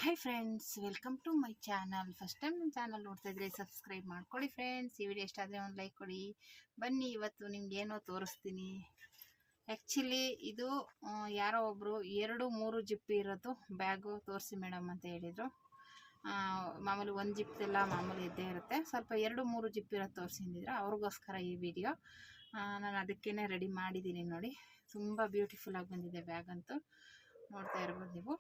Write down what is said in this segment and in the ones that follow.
Hi friends, welcome to my channel. First time ನನ್ನ channel ನೋಡ್ತಾ ಇದ್ರೆ ಸಬ್ಸ್ಕ್ರೈಬ್ ಮಾಡ್ಕೊಳ್ಳಿ ಫ್ರೆಂಡ್ಸ್. ಈ ವಿಡಿಯೋ ಇಷ್ಟ ಆದರೆ ಒಂದು ಲೈಕ್ ಕೊಡಿ. ಬನ್ನಿ, ಇವತ್ತು ನಿಮ್ಗೆ ಏನೋ ತೋರಿಸ್ತೀನಿ. ಆ್ಯಕ್ಚುಲಿ ಇದು ಯಾರೋ ಒಬ್ಬರು 2-3 ಜಿಪ್ಪು ಇರೋದು ಬ್ಯಾಗು ತೋರಿಸಿ ಮೇಡಮ್ ಅಂತ ಹೇಳಿದರು. ಮಾಮೂಲಿ ಒಂದು ಜಿಪ್ಪೆಲ್ಲ ಮಾಮೂಲಿ ಇದ್ದೇ ಇರುತ್ತೆ, ಸ್ವಲ್ಪ 2-3 ಜಿಪ್ ಇರೋದು ತೋರಿಸಿದ್ರು. ಅವ್ರಿಗೋಸ್ಕರ ಈ ವಿಡಿಯೋ ನಾನು ಅದಕ್ಕೇ ರೆಡಿ ಮಾಡಿದ್ದೀನಿ. ನೋಡಿ, ತುಂಬ ಬ್ಯೂಟಿಫುಲ್ಲಾಗಿ ಬಂದಿದೆ ಬ್ಯಾಗ್ ಅಂತೂ, ನೋಡ್ತಾ ಇರ್ಬೋದು ನೀವು.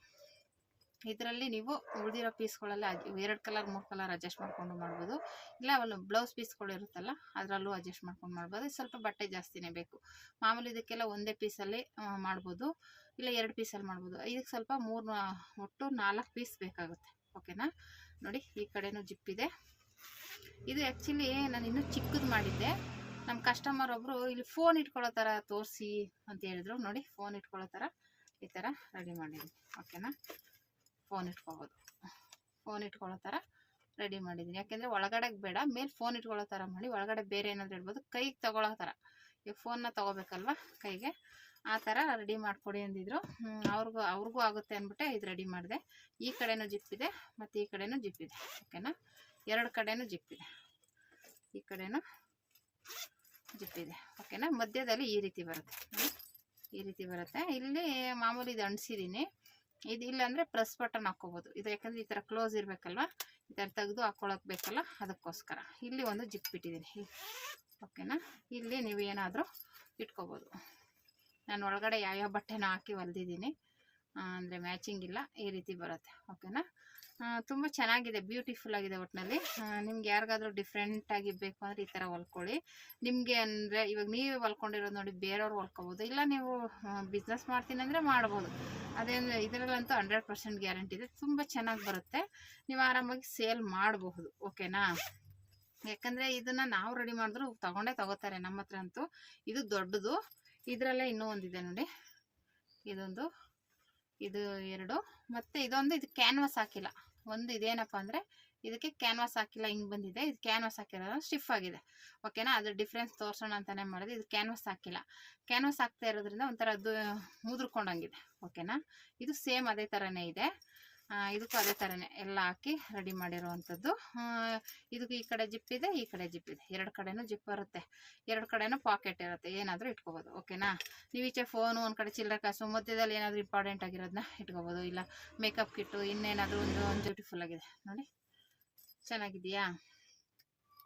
ಇದರಲ್ಲಿ ನೀವು ಉಳಿದಿರೋ ಪೀಸ್ಗಳೆಲ್ಲ 2 ಕಲರ್ 3 ಕಲರ್ ಅಡ್ಜಸ್ಟ್ ಮಾಡ್ಕೊಂಡು ಮಾಡ್ಬೋದು. ಇಲ್ಲ ಅವಳು ಬ್ಲೌಸ್ ಪೀಸ್ಗಳು ಇರುತ್ತಲ್ಲ ಅದರಲ್ಲೂ ಅಡ್ಜಸ್ಟ್ ಮಾಡ್ಕೊಂಡು ಮಾಡ್ಬೋದು. ಸ್ವಲ್ಪ ಬಟ್ಟೆ ಜಾಸ್ತಿನೇ ಬೇಕು. ಮಾಮೂಲಿ ಇದಕ್ಕೆಲ್ಲ ಒಂದೇ ಪೀಸಲ್ಲಿ ಮಾಡ್ಬೋದು, ಇಲ್ಲ 2 ಪೀಸಲ್ಲಿ ಮಾಡ್ಬೋದು. ಇದಕ್ಕೆ ಸ್ವಲ್ಪ ಒಟ್ಟು 4 ಪೀಸ್ ಬೇಕಾಗುತ್ತೆ. ಓಕೆನಾ? ನೋಡಿ, ಈ ಕಡೆನೂ ಜಿಪ್ಪಿದೆ. ಇದು ಆ್ಯಕ್ಚುಲಿ ನಾನು ಇನ್ನೂ ಚಿಕ್ಕದು ಮಾಡಿದ್ದೆ. ನಮ್ಮ ಕಸ್ಟಮರ್ ಒಬ್ಬರು ಇಲ್ಲಿ ಫೋನ್ ಇಟ್ಕೊಳ್ಳೋ ಥರ ತೋರಿಸಿ ಅಂತ ಹೇಳಿದ್ರು. ನೋಡಿ, ಫೋನ್ ಇಟ್ಕೊಳ್ಳೋ ಥರ ಈ ಥರ ರೆಡಿ ಮಾಡಿದ್ದೀನಿ. ಓಕೆನಾ? ಫೋನ್ ಇಟ್ಕೊಳ್ಳೋ ಥರ ರೆಡಿ ಮಾಡಿದ್ದೀನಿ. ಯಾಕೆಂದರೆ ಒಳಗಡೆಗೆ ಬೇಡ, ಮೇಲೆ ಫೋನ್ ಇಟ್ಕೊಳ್ಳೋ ಥರ ಮಾಡಿ, ಒಳಗಡೆ ಬೇರೆ ಏನಾದರೂ ಇಡ್ಬೋದು. ಕೈಗೆ ತಗೊಳ್ಳೋ ಥರ, ಈಗ ಫೋನ್ನ ತೊಗೋಬೇಕಲ್ವ ಕೈಗೆ, ಆ ಥರ ರೆಡಿ ಮಾಡಿಕೊಡಿ ಅಂದಿದ್ರು. ಅವ್ರಿಗೂ ಆಗುತ್ತೆ ಅಂದ್ಬಿಟ್ಟೆ ಇದು ರೆಡಿ ಮಾಡಿದೆ. ಈ ಕಡೆನೂ ಜಿಪ್ಪಿದೆ ಮತ್ತು ಈ ಕಡೆನೂ ಜಿಪ್ಪಿದೆ. ಓಕೆನಾ? 2 ಕಡೆನೂ ಜಿಪ್ಪಿದೆ, ಈ ಕಡೆನೂ ಜಿಪ್ಪಿದೆ. ಓಕೆನಾ? ಮಧ್ಯದಲ್ಲಿ ಈ ರೀತಿ ಬರುತ್ತೆ, ಈ ರೀತಿ ಬರುತ್ತೆ. ಇಲ್ಲಿ ಮಾಮೂಲಿ ಇದು ಅಂಟಿಸಿದ್ದೀನಿ. ಇದು ಇಲ್ಲಾಂದರೆ ಪ್ರೆಸ್ ಬಟನ್ ಹಾಕ್ಕೋಬೋದು. ಇದು ಯಾಕಂದರೆ ಈ ಥರ ಕ್ಲೋಸ್ ಇರಬೇಕಲ್ವ, ಈ ಥರ ತೆಗೆದು ಹಾಕ್ಕೊಳಕ್ಕೆ ಬೇಕಲ್ಲ, ಅದಕ್ಕೋಸ್ಕರ ಇಲ್ಲಿ ಒಂದು ಜಿಪ್ ಇಟ್ಟಿದ್ದೀನಿ. ಓಕೆನಾ? ಇಲ್ಲಿ ನೀವು ಏನಾದರೂ ಇಟ್ಕೋಬೋದು. ನಾನು ಒಳಗಡೆ ಯಾವ್ಯಾವ ಬಟ್ಟೆನ ಹಾಕಿ ಹೊಲ್ದಿದ್ದೀನಿ, ಅಂದರೆ ಮ್ಯಾಚಿಂಗ್ ಇಲ್ಲ, ಈ ರೀತಿ ಬರುತ್ತೆ. ಓಕೆನಾ? ತುಂಬ ಚೆನ್ನಾಗಿದೆ, ಬ್ಯೂಟಿಫುಲ್ ಆಗಿದೆ. ಒಟ್ಟಿನಲ್ಲಿ ನಿಮ್ಗೆ ಯಾರಿಗಾದ್ರೂ ಡಿಫ್ರೆಂಟಾಗಿ ಬೇಕು ಅಂದರೆ ಈ ಥರ ಹೊಲ್ಕೊಳ್ಳಿ. ನಿಮಗೆ ಅಂದರೆ ಇವಾಗ ನೀವೇ ಹೊಲ್ಕೊಂಡಿರೋದು ನೋಡಿ ಬೇರೆಯವ್ರು ಹೊಲ್ಕೊಬೋದು, ಇಲ್ಲ ನೀವು ಬಿಸ್ನೆಸ್ ಮಾಡ್ತೀನಿ ಅಂದರೆ ಮಾಡ್ಬೋದು. ಅದೇನು ಇದರಲ್ಲಂತೂ 100% ಗ್ಯಾರಂಟಿ ಇದೆ. ತುಂಬ ಚೆನ್ನಾಗಿ ಬರುತ್ತೆ, ನೀವು ಆರಾಮಾಗಿ ಸೇಲ್ ಮಾಡಬಹುದು. ಓಕೆನಾ? ಯಾಕಂದರೆ ಇದನ್ನು ನಾವು ರೆಡಿ ಮಾಡಿದ್ರು ತಗೋತಾರೆ ನಮ್ಮ ಹತ್ರ ಅಂತೂ. ಇದು ದೊಡ್ಡದು, ಇದರಲ್ಲೇ ಇನ್ನೂ ಒಂದಿದೆ ನೋಡಿ, ಇದೊಂದು, ಇದು 2, ಮತ್ತು ಇದೊಂದು. ಇದು ಕ್ಯಾನ್ವಾಸ್ ಹಾಕಿಲ್ಲ. ಒಂದು ಇದೇನಪ್ಪ ಅಂದರೆ ಇದಕ್ಕೆ ಕ್ಯಾನ್ವಾಸ್ ಹಾಕಿಲ್ಲ, ಹಿಂಗೆ ಬಂದಿದೆ. ಇದು ಕ್ಯಾನ್ವಾಸ್ ಹಾಕಿರೋದು ಸ್ಟಿಫ್ ಆಗಿದೆ. ಓಕೆನಾ? ಅದು ಡಿಫ್ರೆನ್ಸ್ ತೋರಿಸೋಣ ಅಂತಲೇ ಮಾಡಿದೆ. ಇದು ಕ್ಯಾನ್ವಾಸ್ ಹಾಕಿಲ್ಲ. ಕ್ಯಾನ್ವಾಸ್ ಹಾಕ್ತಾ ಇರೋದ್ರಿಂದ ಒಂಥರ ಅದು ಮುದ್ರಕೊಂಡಂಗಿದೆ. ಓಕೆನಾ? ಇದು ಸೇಮ್ ಅದೇ ಥರನೇ ಇದೆ. ಇದಕ್ಕೂ ಅದೇ ಥರನೇ ಎಲ್ಲ ಹಾಕಿ ರೆಡಿ ಮಾಡಿರೋವಂಥದ್ದು. ಇದಕ್ಕೆ ಈ ಕಡೆ ಜಿಪ್ ಇದೆ, ಈ ಕಡೆ ಜಿಪ್ ಇದೆ. 2 ಕಡೆನೂ ಜಿಪ್ ಬರುತ್ತೆ, 2 ಕಡೆನೂ ಪಾಕೆಟ್ ಇರುತ್ತೆ, ಏನಾದರೂ ಇಟ್ಕೋಬೋದು. ಓಕೆನಾ? ನೀವು ಈಚೆ ಫೋನು, ಒಂದು ಕಡೆ ಚಿಲ್ಲರೆ ಕಾಸು, ಮಧ್ಯದಲ್ಲಿ ಏನಾದರೂ ಇಂಪಾರ್ಟೆಂಟ್ ಆಗಿರೋದನ್ನ ಇಟ್ಕೋಬೋದು. ಇಲ್ಲ ಮೇಕಪ್ ಕಿಟ್ಟು, ಇನ್ನೇನಾದರೂ ಒಂದು ಬ್ಯೂಟಿಫುಲ್ ಆಗಿದೆ ನೋಡಿ. ಚೆನ್ನಾಗಿದೆಯಾ?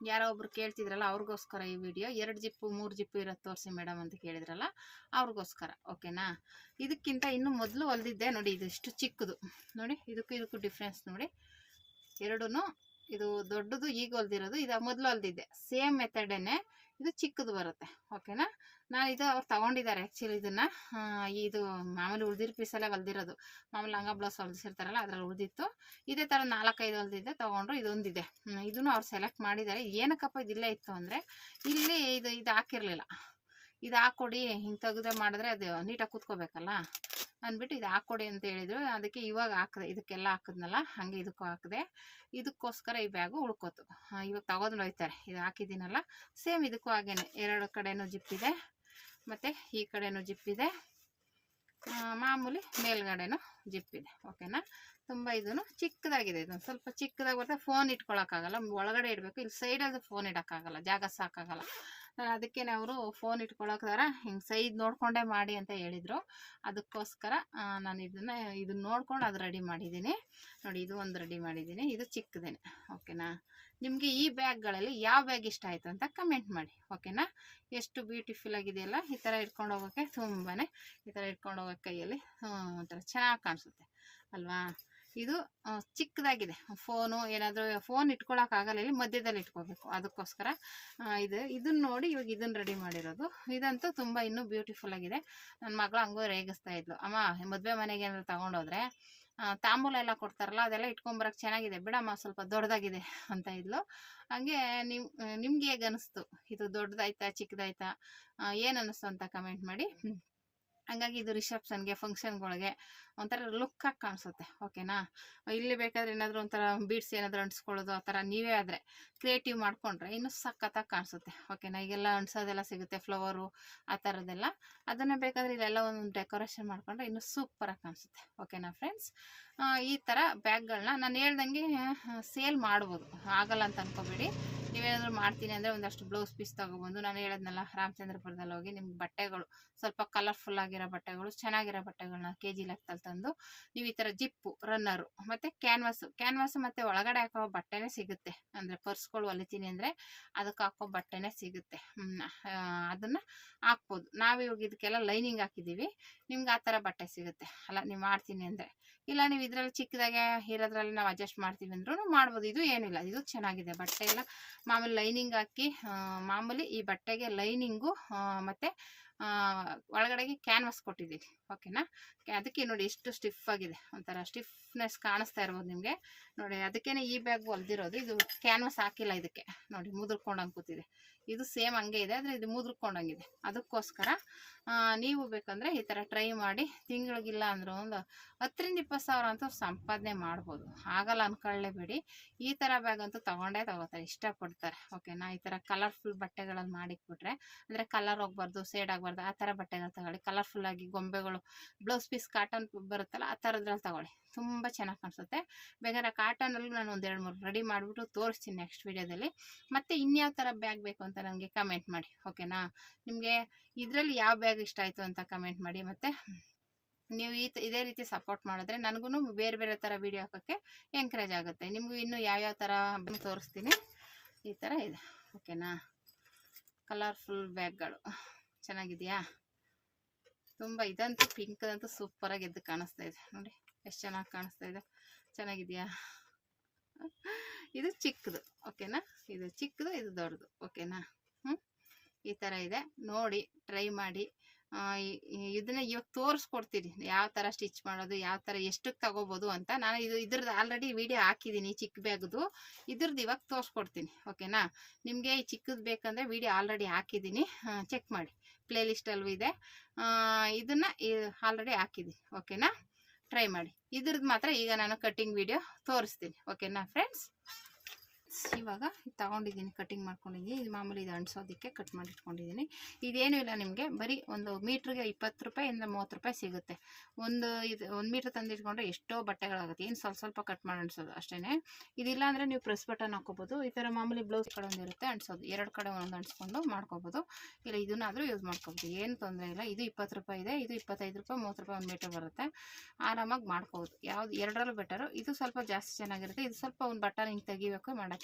ಯಾರೋ ಒಬ್ರು ಕೇಳ್ತಿದ್ರಲ್ಲ, ಅವ್ರಿಗೋಸ್ಕರ ಈ ವಿಡಿಯೋ. 2 ಜಿಪ್ಪು 3 ಜಿಪ್ಪು ಇರೋದು ತೋರಿಸಿ ಮೇಡಮ್ ಅಂತ ಕೇಳಿದ್ರಲ್ಲ, ಅವ್ರಿಗೋಸ್ಕರ. ಓಕೆನಾ? ಇದಕ್ಕಿಂತ ಇನ್ನೂ ಮೊದಲು ಹೊಲ್ದಿದ್ದೆ ನೋಡಿ, ಇದು ಇಷ್ಟು ಚಿಕ್ಕದು ನೋಡಿ. ಇದಕ್ಕೂ ಡಿಫ್ರೆನ್ಸ್ ನೋಡಿ. 2, ಇದು ದೊಡ್ಡದು ಈಗ ಹೊಲ್ದಿರೋದು, ಇದು ಮೊದಲು ಹೊಲ್ದಿದ್ದೆ. ಸೇಮ್ ಮೆಥಡೇನೆ, ಇದು ಚಿಕ್ಕದು ಬರುತ್ತೆ. ಓಕೆನಾ? ನಾನು ಇದು ಅವ್ರು ತೊಗೊಂಡಿದ್ದಾರೆ ಆ್ಯಕ್ಚುಲಿ. ಇದನ್ನು ಇದು ಮಾಮೂಲಿ ಉಳ್ದಿರೋ ಪೀಸಲ್ಲೇ ಹೊಲ್ದಿರೋದು. ಮಾಮೂಲಿ ಲಂಗ ಬ್ಲೌಸ್ ಹೊಲ್ದಿರ್ತಾರಲ್ಲ ಅದ್ರಲ್ಲಿ ಉಳಿದಿತ್ತು. ಇದೇ ಥರ 4-5 ಹೊಲ್ದಿದ್ದೆ, ತೊಗೊಂಡ್ರು. ಇದೊಂದಿದೆ, ಇದನ್ನು ಅವ್ರು ಸೆಲೆಕ್ಟ್ ಮಾಡಿದ್ದಾರೆ. ಏನಕ್ಕಪ್ಪ ಇದಿಲ್ಲೇ ಇತ್ತು ಅಂದರೆ, ಇಲ್ಲಿ ಇದು ಹಾಕಿರಲಿಲ್ಲ. ಇದು ಹಾಕ್ಕೊಡಿ, ಹಿಂಗೆ ತೆಗೆದೇ ಮಾಡಿದ್ರೆ ಅದು ನೀಟಾಗಿ ಕೂತ್ಕೋಬೇಕಲ್ಲ ಅಂದ್ಬಿಟ್ಟು ಇದು ಹಾಕ್ಕೊಡಿ ಅಂತ ಹೇಳಿದ್ರು. ಅದಕ್ಕೆ ಇವಾಗ ಹಾಕಿದೆ, ಇದಕ್ಕೆಲ್ಲ ಹಾಕಿದ್ನಲ್ಲ ಹಾಗೆ ಇದಕ್ಕೂ ಹಾಕಿದೆ. ಇದಕ್ಕೋಸ್ಕರ ಈ ಬ್ಯಾಗು ಉಳ್ಕೋತು. ಇವಾಗ ತಗೋದು ಹೋಯ್ತಾರೆ. ಇದು ಹಾಕಿದ್ದೀನಲ್ಲ, ಸೇಮ್ ಇದಕ್ಕೂ ಹಾಗೇನೆ 2 ಕಡೆನೂ ಜಿಪ್ಪಿದೆ, ಮತ್ತು ಈ ಕಡೆನೂ ಜಿಪ್ಪಿದೆ, ಮಾಮೂಲಿ ಮೇಲ್ಗಡೆನೂ ಜಿಪ್ಪಿದೆ. ಓಕೆನಾ? ತುಂಬ ಇದನ್ನು ಚಿಕ್ಕದಾಗಿದೆ. ಇದೊಂದು ಸ್ವಲ್ಪ ಚಿಕ್ಕದಾಗಿ ಬರ್ತದೆ. ಫೋನ್ ಇಟ್ಕೊಳಕ್ಕಾಗಲ್ಲ, ಒಳಗಡೆ ಇಡಬೇಕು. ಇಲ್ಲಿ ಸೈಡಲ್ಲಿ ಫೋನ್ ಇಡೋಕ್ಕಾಗಲ್ಲ, ಜಾಗ ಸಾಕಾಗಲ್ಲ. ಅದಕ್ಕೆ ಅವರು ಫೋನ್ ಇಟ್ಕೊಳಕ್ಕಾರ ಹಿಂಗೆ ಸೈಜ್ ನೋಡಿಕೊಂಡೇ ಮಾಡಿ ಅಂತ ಹೇಳಿದರು. ಅದಕ್ಕೋಸ್ಕರ ನಾನು ಇದನ್ನು ನೋಡ್ಕೊಂಡು ಅದು ರೆಡಿ ಮಾಡಿದ್ದೀನಿ ನೋಡಿ. ಇದು ಒಂದು ರೆಡಿ ಮಾಡಿದ್ದೀನಿ, ಇದು ಚಿಕ್ಕದೇನೆ. ಓಕೆನಾ? ನಿಮಗೆ ಈ ಬ್ಯಾಗ್ಗಳಲ್ಲಿ ಯಾವ ಬ್ಯಾಗ್ ಇಷ್ಟ ಆಯಿತು ಅಂತ ಕಮೆಂಟ್ ಮಾಡಿ. ಓಕೆನಾ? ಎಷ್ಟು ಬ್ಯೂಟಿಫುಲ್ ಆಗಿದೆಯಲ್ಲ. ಈ ಥರ ಇಟ್ಕೊಂಡು ಹೋಗೋಕ್ಕೆ ತುಂಬಾ, ಈ ಥರ ಇಟ್ಕೊಂಡು ಹೋಗೋಕ್ಕೆ ಕೈಯಲ್ಲಿ ಒಂಥರ ಚೆನ್ನಾಗಿ ಕಾಣಿಸುತ್ತೆ ಅಲ್ವಾ? ಇದು ಚಿಕ್ಕದಾಗಿದೆ. ಫೋನು ಏನಾದರೂ ಫೋನ್ ಇಟ್ಕೊಳಕ್ಕಾಗಲ್ಲ, ಇಲ್ಲಿ ಮಧ್ಯದಲ್ಲಿ ಇಟ್ಕೋಬೇಕು. ಅದಕ್ಕೋಸ್ಕರ ಇದನ್ನು ನೋಡಿ ಇವಾಗ ಇದನ್ನು ರೆಡಿ ಮಾಡಿರೋದು. ಇದಂತೂ ತುಂಬ ಇನ್ನೂ ಬ್ಯೂಟಿಫುಲ್ ಆಗಿದೆ. ನನ್ನ ಮಗಳು ಹಂಗೂ ರೇಗಿಸ್ತಾ ಇದ್ಲು, ಅಮ್ಮ ಮದುವೆ ಮನೆಗೆ ಏನಾದ್ರು ತೊಗೊಂಡೋದ್ರೆ ತಾಂಬೂಲ ಎಲ್ಲ ಕೊಡ್ತಾರಲ್ಲ, ಅದೆಲ್ಲ ಇಟ್ಕೊಂಬರಕ್ಕೆ ಚೆನ್ನಾಗಿದೆ ಬಿಡಮ್ಮ, ಸ್ವಲ್ಪ ದೊಡ್ಡದಾಗಿದೆ ಅಂತ ಇದ್ಲು. ಹಂಗೆ ನಿಮ್ಗೆ ಹೇಗೆ ಅನಿಸ್ತು? ಇದು ದೊಡ್ಡದಾಯ್ತಾ ಚಿಕ್ಕದಾಯ್ತಾ ಏನು ಅನ್ನಿಸ್ತು ಅಂತ ಕಮೆಂಟ್ ಮಾಡಿ. ಹಂಗಾಗಿ ಇದು ರಿಸೆಪ್ಷನ್ಗೆ ಫಂಕ್ಷನ್ಗಳಿಗೆ ಒಂಥರ ಲುಕ್ಕಾಗಿ ಕಾಣಿಸುತ್ತೆ. ಓಕೆನಾ. ಇಲ್ಲಿ ಬೇಕಾದ್ರೆ ಏನಾದರೂ ಒಂಥರ ಬೀಡ್ಸ್ ಏನಾದರೂ ಅಂಟಿಸ್ಕೊಳ್ಳೋದು ಆ ಥರ ನೀವೇ ಆದರೆ ಕ್ರಿಯೇಟಿವ್ ಮಾಡಿಕೊಂಡ್ರೆ ಇನ್ನೂ ಸಖತ್ತಾಗಿ ಕಾಣಿಸುತ್ತೆ. ಓಕೆನಾ. ಈಗೆಲ್ಲ ಅಂಟಿಸೋದೆಲ್ಲ ಸಿಗುತ್ತೆ, ಫ್ಲವರು ಆ ಥರದ್ದೆಲ್ಲ. ಅದನ್ನು ಬೇಕಾದರೆ ಇಲ್ಲೆಲ್ಲ ಒಂದು ಡೆಕೋರೇಷನ್ ಮಾಡಿಕೊಂಡ್ರೆ ಇನ್ನೂ ಸೂಪರಾಗಿ ಕಾಣಿಸುತ್ತೆ. ಓಕೆನಾ ಫ್ರೆಂಡ್ಸ್. ಈ ಥರ ಬ್ಯಾಗ್ಗಳನ್ನ ನಾನು ಹೇಳ್ದಂಗೆ ಸೇಲ್ ಮಾಡ್ಬೋದು, ಆಗಲ್ಲ ಅಂತ ಅನ್ಕೋಬೇಡಿ. ನೀವೇನಾದರೂ ಮಾಡ್ತೀನಿ ಅಂದರೆ ಒಂದಷ್ಟು ಬ್ಲೌಸ್ ಪೀಸ್ ತೊಗೊಬಂದು, ನಾನು ಹೇಳೋದ್ನಲ್ಲ ರಾಮಚಂದ್ರಪುರದಲ್ಲಿ ಹೋಗಿ ನಿಮ್ಗೆ ಬಟ್ಟೆಗಳು ಸ್ವಲ್ಪ ಕಲರ್ಫುಲ್ ಆಗಿರೋ ಬಟ್ಟೆಗಳು, ಚೆನ್ನಾಗಿರೋ ಬಟ್ಟೆಗಳನ್ನ KG ಲೆಕ್ಕದಲ್ಲಿ ತಂದು ನೀವು ಈ ಥರ ಜಿಪ್ಪು, ರನ್ನರು ಮತ್ತು ಕ್ಯಾನ್ವಾಸು ಮತ್ತು ಒಳಗಡೆ ಹಾಕೋ ಬಟ್ಟೆನೇ ಸಿಗುತ್ತೆ. ಅಂದರೆ ಪರ್ಸ್ಗಳು ಹೊಲಿತೀನಿ ಅಂದರೆ ಅದಕ್ಕೆ ಹಾಕೋ ಬಟ್ಟೆನೇ ಸಿಗುತ್ತೆ. ಅದನ್ನು ಹಾಕ್ಬೋದು. ನಾವು ಇವಾಗ ಇದಕ್ಕೆಲ್ಲ ಲೈನಿಂಗ್ ಹಾಕಿದ್ದೀವಿ, ನಿಮ್ಗೆ ಆ ಥರ ಬಟ್ಟೆ ಸಿಗುತ್ತೆ ಅಲ್ಲ ನೀವು ಮಾಡ್ತೀನಿ ಅಂದರೆ. ಇಲ್ಲ ನೀವು ಇದರಲ್ಲಿ ಚಿಕ್ಕದಾಗೆ ಇರೋದ್ರಲ್ಲಿ ನಾವು ಅಡ್ಜಸ್ಟ್ ಮಾಡ್ತೀವಿ ಅಂದ್ರೂ ಮಾಡ್ಬೋದು. ಇದು ಏನಿಲ್ಲ, ಇದು ಚೆನ್ನಾಗಿದೆ ಬಟ್ಟೆ ಎಲ್ಲ. ಮಾಮೂಲಿ ಲೈನಿಂಗ್ ಹಾಕಿ, ಮಾಮೂಲಿ ಈ ಬಟ್ಟೆಗೆ ಲೈನಿಂಗು ಮತ್ತು ಒಳಗಡೆಗೆ ಕ್ಯಾನ್ವಾಸ್ ಕೊಟ್ಟಿದ್ದೀನಿ. ಓಕೆನಾ. ಅದಕ್ಕೆ ನೋಡಿ ಎಷ್ಟು ಸ್ಟಿಫ್ ಆಗಿದೆ, ಒಂಥರ ಸ್ಟಿಫ್ನೆಸ್ ಕಾಣಿಸ್ತಾ ಇರ್ಬೋದು ನಿಮಗೆ ನೋಡಿ. ಅದಕ್ಕೇ ಈ ಬ್ಯಾಗ್ ಹೊಲ್ದಿರೋದು. ಇದು ಕ್ಯಾನ್ವಾಸ್ ಹಾಕಿಲ್ಲ ಇದಕ್ಕೆ ನೋಡಿ, ಮುದ್ರಕೊಂಡಂಗೆ ಕೂತಿದೆ. ಇದು ಸೇಮ್ ಹಂಗೆ ಇದೆ, ಆದರೆ ಇದು ಮುದ್ರಕೊಂಡಂಗಿದೆ. ಅದಕ್ಕೋಸ್ಕರ ನೀವು ಬೇಕಂದರೆ ಈ ಥರ ಟ್ರೈ ಮಾಡಿ. ತಿಂಗಳಿಗಿಲ್ಲ ಅಂದರೂ ಒಂದು 10,000 to 20,000 ಅಂತೂ ಸಂಪಾದನೆ ಮಾಡ್ಬೋದು. ಆಗಲ್ಲ ಅನ್ಕೊಳ್ಳೇಬೇಡಿ. ಈ ಥರ ಬ್ಯಾಗ್ ಅಂತೂ ತಗೋತಾರೆ, ಇಷ್ಟಪಡ್ತಾರೆ. ಓಕೆನಾ. ಈ ಥರ ಕಲರ್ಫುಲ್ ಬಟ್ಟೆಗಳಲ್ಲಿ ಮಾಡಿಕ್ಬಿಟ್ರೆ, ಅಂದರೆ ಕಲರ್ ಹೋಗ್ಬಾರ್ದು, ಸೇಡ್ ಆಗಬಾರ್ದು, ಆ ಥರ ಬಟ್ಟೆಗಳು ತಗೊಳ್ಳಿ. ಕಲರ್ಫುಲ್ಲಾಗಿ ಗೊಂಬೆಗಳು, ಬ್ಲೌಸ್ ಪೀಸ್ ಕಾಟನ್ ಬರುತ್ತಲ್ಲ ಆ ಥರದ್ರಲ್ಲಿ ತಗೊಳ್ಳಿ, ತುಂಬ ಚೆನ್ನಾಗಿ ಕಾಣಿಸುತ್ತೆ. ಬೇಕಾದ್ರೆ ಕಾಟನಲ್ಲಿ ನಾನು ಒಂದು 2-3 ರೆಡಿ ಮಾಡಿಬಿಟ್ಟು ತೋರಿಸ್ತೀನಿ ನೆಕ್ಸ್ಟ್ ವೀಡಿಯೋದಲ್ಲಿ. ಮತ್ತು ಇನ್ಯಾವ ಥರ ಬ್ಯಾಗ್ ಬೇಕು ಅಂತ ನನಗೆ ಕಮೆಂಟ್ ಮಾಡಿ. ಓಕೆನಾ. ನಿಮಗೆ ಇದರಲ್ಲಿ ಯಾವ ಬ್ಯಾಗ್ ಇಷ್ಟ ಆಯಿತು ಅಂತ ಕಮೆಂಟ್ ಮಾಡಿ. ಮತ್ತು ನೀವು ಇದೇ ರೀತಿ ಸಪೋರ್ಟ್ ಮಾಡಿದ್ರೆ ನನಗೂ ಬೇರೆ ಬೇರೆ ಥರ ವೀಡಿಯೋ ಹಾಕೋಕ್ಕೆ ಎಂಕರೇಜ್ ಆಗುತ್ತೆ. ನಿಮಗೂ ಇನ್ನೂ ಯಾವ್ಯಾವ ಥರ ತೋರಿಸ್ತೀನಿ. ಈ ಥರ ಇದೆ. ಓಕೆನಾ. ಕಲರ್ಫುಲ್ ಬ್ಯಾಗ್ಗಳು ಚೆನ್ನಾಗಿದೆಯಾ. ತುಂಬ ಇದಂತೂ ಪಿಂಕ್ದಂತೂ ಸೂಪರಾಗಿ ಎದ್ದು ಕಾಣಿಸ್ತಾ ಇದೆ ನೋಡಿ, ಎಷ್ಟು ಚೆನ್ನಾಗಿ ಕಾಣಿಸ್ತಾ ಇದೆ. ಚೆನ್ನಾಗಿದೆಯಾ. ಇದು ಚಿಕ್ಕದು. ಓಕೆನಾ. ಇದು ಚಿಕ್ಕದು, ಇದು ದೊಡ್ಡದು. ಓಕೆನಾ. ಈ ಥರ ಇದೆ ನೋಡಿ, ಟ್ರೈ ಮಾಡಿ. ಇದನ್ನ ಇವಾಗ ತೋರಿಸ್ಕೊಡ್ತೀನಿ ಯಾವ ಥರ ಸ್ಟಿಚ್ ಮಾಡೋದು, ಯಾವ ಥರ ಎಷ್ಟಕ್ಕೆ ತಗೋಬೋದು ಅಂತ. ನಾನು ಇದ್ರದ್ದು ಆಲ್ರೆಡಿ ವಿಡಿಯೋ ಹಾಕಿದ್ದೀನಿ, ಚಿಕ್ಕ ಬ್ಯಾಗ್ದು. ಇದ್ರದ್ದು ಇವಾಗ ತೋರಿಸ್ಕೊಡ್ತೀನಿ. ಓಕೆನಾ. ನಿಮಗೆ ಈ ಚಿಕ್ಕದು ಬೇಕಂದರೆ ವಿಡಿಯೋ ಆಲ್ರೆಡಿ ಹಾಕಿದ್ದೀನಿ, ಚೆಕ್ ಮಾಡಿ. ಪ್ಲೇಲಿಸ್ಟಲ್ಲೂ ಇದೆ. ಇದನ್ನು ಆಲ್ರೆಡಿ ಹಾಕಿದ್ದೀನಿ. ಓಕೆನಾ. ಟ್ರೈ ಮಾಡಿ. ಇದ್ರದ್ದು ಮಾತ್ರ ಈಗ ನಾನು ಕಟ್ಟಿಂಗ್ ವಿಡಿಯೋ ತೋರಿಸ್ತೀನಿ. ಓಕೆನಾ ಫ್ರೆಂಡ್ಸ್. ಇವಾಗ ತಗೊಂಡಿದ್ದೀನಿ, ಕಟ್ಟಿಂಗ್ ಮಾಡ್ಕೊಂಡಿದ್ದೀನಿ. ಇದು ಮಾಮೂಲಿ ಇದು ಅಂಟಿಸೋದಕ್ಕೆ ಕಟ್ ಮಾಡಿ ಇಟ್ಕೊಂಡಿದ್ದೀನಿ. ಇದೇನೂ ಇಲ್ಲ, ನಿಮಗೆ ಬರೀ ಒಂದು ಮೀಟ್ರಿಗೆ 20 ರೂಪಾಯಿಂದ 30 ರೂಪಾಯಿ ಸಿಗುತ್ತೆ. ಒಂದು ಮೀಟ್ರ್ ತಂದಿಟ್ಕೊಂಡ್ರೆ ಎಷ್ಟೋ ಬಟ್ಟೆಗಳಾಗುತ್ತೆ. ಏನು ಸ್ವಲ್ಪ ಕಟ್ ಮಾಡಿ ಅಂಟಿಸೋದು ಅಷ್ಟೇ. ಇದಿಲ್ಲ ಅಂದರೆ ನೀವು ಪ್ರೆಸ್ ಬಟನ್ ಹಾಕೋಬೋದು. ಈ ಥರ ಮಾಮೂಲಿ ಬ್ಲೌಸ್ ಕಡೆ ಒಂದಿರುತ್ತೆ ಅಂಟಿಸೋದು, 2 ಕಡೆ ಒಂದೊಂದು ಅಂಟಿಸ್ಕೊಂಡು ಮಾಡ್ಕೋಬೋದು. ಇಲ್ಲ ಇದನ್ನಾದರೂ ಯೂಸ್ ಮಾಡ್ಕೋಬೋದು, ಏನು ತೊಂದರೆ ಇಲ್ಲ. ಇದು 20 ರೂಪಾಯಿ ಇದೆ, ಇದು 25 ರೂಪಾಯಿ, 30 ರೂಪಾಯಿ 1 ಮೀಟರ್ ಬರುತ್ತೆ. ಆರಾಮಾಗಿ ಮಾಡ್ಕೋಬೋದು. ಯಾವ್ದು ಎರಡರಲ್ಲೂ ಬೆಟರು. ಇದು ಸ್ವಲ್ಪ ಜಾಸ್ತಿ ಚೆನ್ನಾಗಿರುತ್ತೆ. ಇದು ಸ್ವಲ್ಪ ಒಂದು ಬಟನ್ ಹಿಂಗೆ ತೆಗಿಬೇಕು, ಮಾಡೋಕ್ಕೆ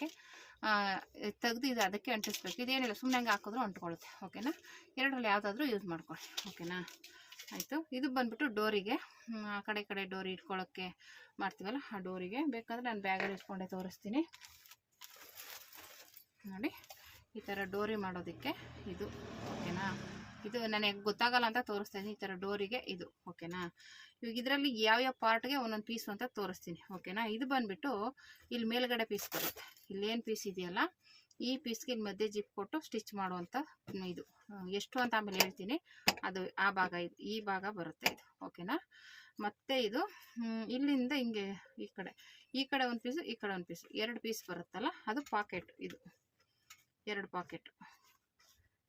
ತೆಗೆದು ಇದು ಅದಕ್ಕೆ ಅಂಟಿಸ್ಬೇಕು. ಇದೇನಿಲ್ಲ, ಸುಮ್ಮನೆ ಹಂಗೆ ಹಾಕಿದ್ರು ಅಂಟ್ಕೊಳ್ಳುತ್ತೆ. ಓಕೆನಾ. ಎರಡರಲ್ಲಿ ಯಾವುದಾದ್ರೂ ಯೂಸ್ ಮಾಡ್ಕೊಳ್ಳಿ. ಓಕೆನಾ. ಆಯಿತು. ಇದು ಬಂದುಬಿಟ್ಟು ಡೋರಿಗೆ, ಆ ಕಡೆ ಡೋರಿ ಇಟ್ಕೊಳ್ಳೋಕ್ಕೆ ಮಾಡ್ತೀವಲ್ಲ ಆ ಡೋರಿಗೆ. ಬೇಕಾದರೆ ನಾನು ಬ್ಯಾಗಲ್ಲಿ ಇಟ್ಕೊಂಡೆ ತೋರಿಸ್ತೀನಿ ನೋಡಿ. ಈ ಥರ ಡೋರಿ ಮಾಡೋದಕ್ಕೆ ಇದು. ಓಕೆನಾ. ಇದು ನನಗೆ ಗೊತ್ತಾಗಲ್ಲ ಅಂತ ತೋರಿಸ್ತಾ ಇದ್ದೀನಿ. ಈ ಥರ ಡೋರಿಗೆ ಇದು. ಓಕೆನಾ. ಇವಾಗ ಇದರಲ್ಲಿ ಯಾವ್ಯಾವ ಪಾರ್ಟ್ಗೆ ಒಂದೊಂದು ಪೀಸು ಅಂತ ತೋರಿಸ್ತೀನಿ. ಓಕೆನಾ. ಇದು ಬಂದುಬಿಟ್ಟು ಇಲ್ಲಿ ಮೇಲ್ಗಡೆ ಪೀಸ್ ಬರುತ್ತೆ. ಇಲ್ಲೇನು ಪೀಸ್ ಇದೆಯಲ್ಲ, ಈ ಪೀಸ್ಗೆ ಇಲ್ಲಿ ಮಧ್ಯೆ ಜಿಪ್ ಕೊಟ್ಟು ಸ್ಟಿಚ್ ಮಾಡುವಂಥ ಇದು ಎಷ್ಟು ಅಂತ ಆಮೇಲೆ ಹೇಳ್ತೀನಿ. ಅದು ಆ ಭಾಗ, ಇದು ಈ ಭಾಗ ಬರುತ್ತೆ ಇದು. ಓಕೆನಾ. ಮತ್ತು ಇದು ಇಲ್ಲಿಂದ ಹಿಂಗೆ ಈ ಕಡೆ ಒಂದು ಪೀಸು, ಈ ಕಡೆ ಒಂದು ಪೀಸು, 2 ಪೀಸ್ ಬರುತ್ತಲ್ಲ ಅದು ಪಾಕೆಟ್. ಇದು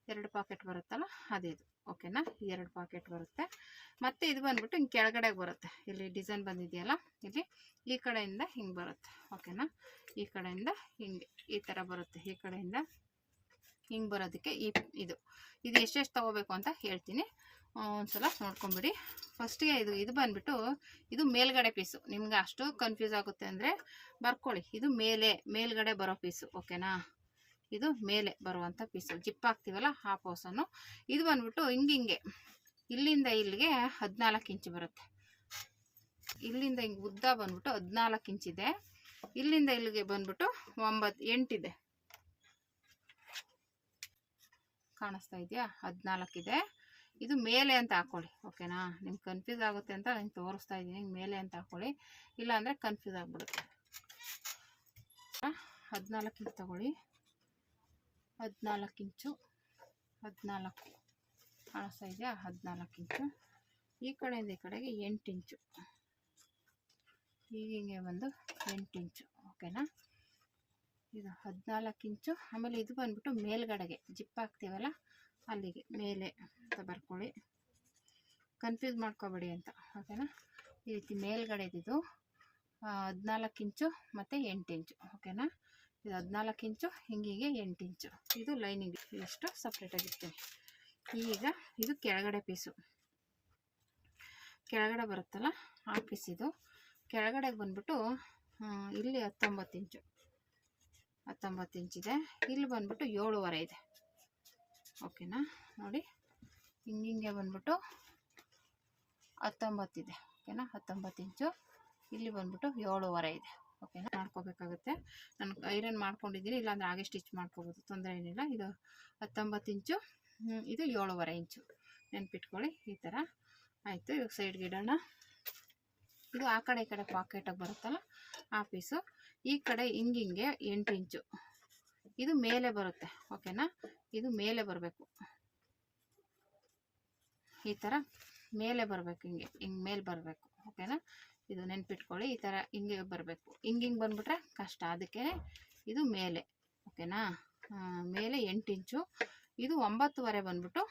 2 ಪಾಕೆಟ್ ಬರುತ್ತಲ್ಲ ಅದೇ ಇದು. ಓಕೆನಾ. 2 ಪಾಕೆಟ್ ಬರುತ್ತೆ. ಮತ್ತು ಇದು ಬಂದುಬಿಟ್ಟು ಹಿಂಗೆ ಕೆಳಗಡೆ ಬರುತ್ತೆ. ಇಲ್ಲಿ ಡಿಸೈನ್ ಬಂದಿದೆಯಲ್ಲ, ಇಲ್ಲಿ ಈ ಕಡೆಯಿಂದ ಹಿಂಗೆ ಬರುತ್ತೆ. ಓಕೆನಾ. ಈ ಕಡೆಯಿಂದ ಹಿಂಗೆ ಈ ಥರ ಬರುತ್ತೆ. ಈ ಕಡೆಯಿಂದ ಹಿಂಗೆ ಬರೋದಕ್ಕೆ ಇದು ಎಷ್ಟೆಷ್ಟು ತೊಗೋಬೇಕು ಅಂತ ಹೇಳ್ತೀನಿ, ಒಂದ್ಸಲ ನೋಡ್ಕೊಂಬಿಡಿ. ಫಸ್ಟಿಗೆ ಇದು ಬಂದುಬಿಟ್ಟು ಇದು ಮೇಲ್ಗಡೆ ಪೀಸು. ನಿಮ್ಗೆ ಅಷ್ಟು ಕನ್ಫ್ಯೂಸ್ ಆಗುತ್ತೆ ಅಂದರೆ ಬರ್ಕೊಳ್ಳಿ. ಇದು ಮೇಲ್ಗಡೆ ಬರೋ ಪೀಸು. ಓಕೆನಾ. ಇದು ಮೇಲೆ ಬರುವಂಥ ಪೀಸು, ಜಿಪ್ ಹಾಕ್ತೀವಲ್ಲ ಆ ಪೋಸನ್ನು. ಇದು ಬಂದ್ಬಿಟ್ಟು ಹಿಂಗೆ ಇಲ್ಲಿಂದ ಇಲ್ಲಿಗೆ 14 ಇಂಚು ಬರುತ್ತೆ. ಇಲ್ಲಿಂದ ಹಿಂಗೆ ಉದ್ದ ಬಂದ್ಬಿಟ್ಟು 14 ಇಂಚಿದೆ. ಇಲ್ಲಿಂದ ಇಲ್ಲಿಗೆ ಬಂದ್ಬಿಟ್ಟು 8 ಇದೆ. ಕಾಣಿಸ್ತಾ ಇದೆಯಾ? 14 ಇದೆ. ಇದು ಮೇಲೆ ಅಂತ ಹಾಕೊಳ್ಳಿ. ಓಕೆನಾ. ನಿಮ್ಗೆ ಕನ್ಫ್ಯೂಸ್ ಆಗುತ್ತೆ ಅಂತ ನಾನು ತೋರಿಸ್ತಾ ಇದ್ದೀನಿ. ಮೇಲೆ ಅಂತ ಹಾಕೊಳ್ಳಿ, ಇಲ್ಲ ಅಂದರೆ ಕನ್ಫ್ಯೂಸ್ ಆಗಿಬಿಡುತ್ತೆ. 14 ಇಂಚು ತಗೊಳ್ಳಿ. 14 ಇಂಚು, 14 ಕಾಣಿಸ್ತಾ ಇದೆಯಾ? 14 ಇಂಚು. ಈ ಕಡೆಯಿಂದ ಈ ಕಡೆಗೆ 8 ಇಂಚು, ಹೀಗೆ ಒಂದು 8 ಇಂಚು. ಓಕೆನಾ, ಇದು 14 ಇಂಚು. ಆಮೇಲೆ ಇದು ಬಂದ್ಬಿಟ್ಟು ಮೇಲ್ಗಡೆಗೆ ಜಿಪ್ ಹಾಕ್ತೀವಲ್ಲ ಅಲ್ಲಿಗೆ ಮೇಲೆ ಅಂತ ಬರ್ಕೊಳ್ಳಿ, ಕನ್ಫ್ಯೂಸ್ ಮಾಡ್ಕೋಬೇಡಿ ಅಂತ. ಓಕೆನಾ, ಈ ರೀತಿ ಮೇಲ್ಗಡೆದಿದು 14 ಇಂಚು ಮತ್ತು 8 ಇಂಚು. ಓಕೆನಾ, ಇದು 14 ಇಂಚು, ಹಿಂಗೆ 8 ಇಂಚು. ಇದು ಲೈನಿಂಗ್ ಇಷ್ಟು ಸಪ್ರೇಟಾಗಿರ್ತೀನಿ. ಈಗ ಇದು ಕೆಳಗಡೆ ಪೀಸು, ಕೆಳಗಡೆ ಬರುತ್ತಲ್ಲ ಆ ಪೀಸ್. ಇದು ಕೆಳಗಡೆಗೆ ಬಂದ್ಬಿಟ್ಟು ಇಲ್ಲಿ 19 ಇಂಚು, 19 ಇಂಚಿದೆ. ಇಲ್ಲಿ ಬಂದ್ಬಿಟ್ಟು 7.5 ಇದೆ. ಓಕೆನಾ, ನೋಡಿ ಹಿಂಗೆ ಬಂದ್ಬಿಟ್ಟು 19 ಇದೆ. ಓಕೆನಾ, 19 ಇಂಚು. ಇಲ್ಲಿ ಬಂದ್ಬಿಟ್ಟು 7.5 ಇದೆ. ಓಕೆನಾ, ಮಾಡ್ಕೋಬೇಕಾಗುತ್ತೆ. ನಾನು ಐರನ್ ಮಾಡ್ಕೊಂಡಿದ್ದೀನಿ, ಇಲ್ಲಾಂದರೆ ಹಾಗೆ ಸ್ಟಿಚ್ ಮಾಡ್ಕೋಬೋದು, ತೊಂದರೆ ಏನಿಲ್ಲ. ಇದು 19 ಇಂಚು, ಇದು 7.5 ಇಂಚು. ನೆನ್ಪಿಟ್ಕೊಳ್ಳಿ ಈ ಥರ. ಆಯಿತು, ಇವಾಗ ಸೈಡ್ಗೆ ಇಡೋಣ. ಇದು ಆ ಕಡೆ ಈ ಕಡೆ ಪಾಕೆಟಾಗಿ ಬರುತ್ತಲ್ಲ ಆ ಪೀಸು. ಈ ಕಡೆ ಹಿಂಗೆ 8 ಇಂಚು, ಇದು ಮೇಲೆ ಬರುತ್ತೆ. ಓಕೆನಾ, ಇದು ಮೇಲೆ ಬರಬೇಕು, ಈ ಥರ ಮೇಲೆ ಬರಬೇಕು, ಹಿಂಗೆ ಮೇಲೆ ಬರಬೇಕು. ಓಕೆನಾ, ಇದು ನೆನ್ಪಿಟ್ಕೊಳ್ಳಿ, ಈ ಥರ ಹಿಂಗೆ ಬರಬೇಕು. ಹಿಂಗೆ ಬಂದುಬಿಟ್ರೆ ಕಷ್ಟ, ಅದಕ್ಕೆ ಇದು ಮೇಲೆ. ಓಕೆನಾ, ಮೇಲೆ 8 ಇಂಚು. ಇದು 9.5 ಬಂದ್ಬಿಟ್ಟು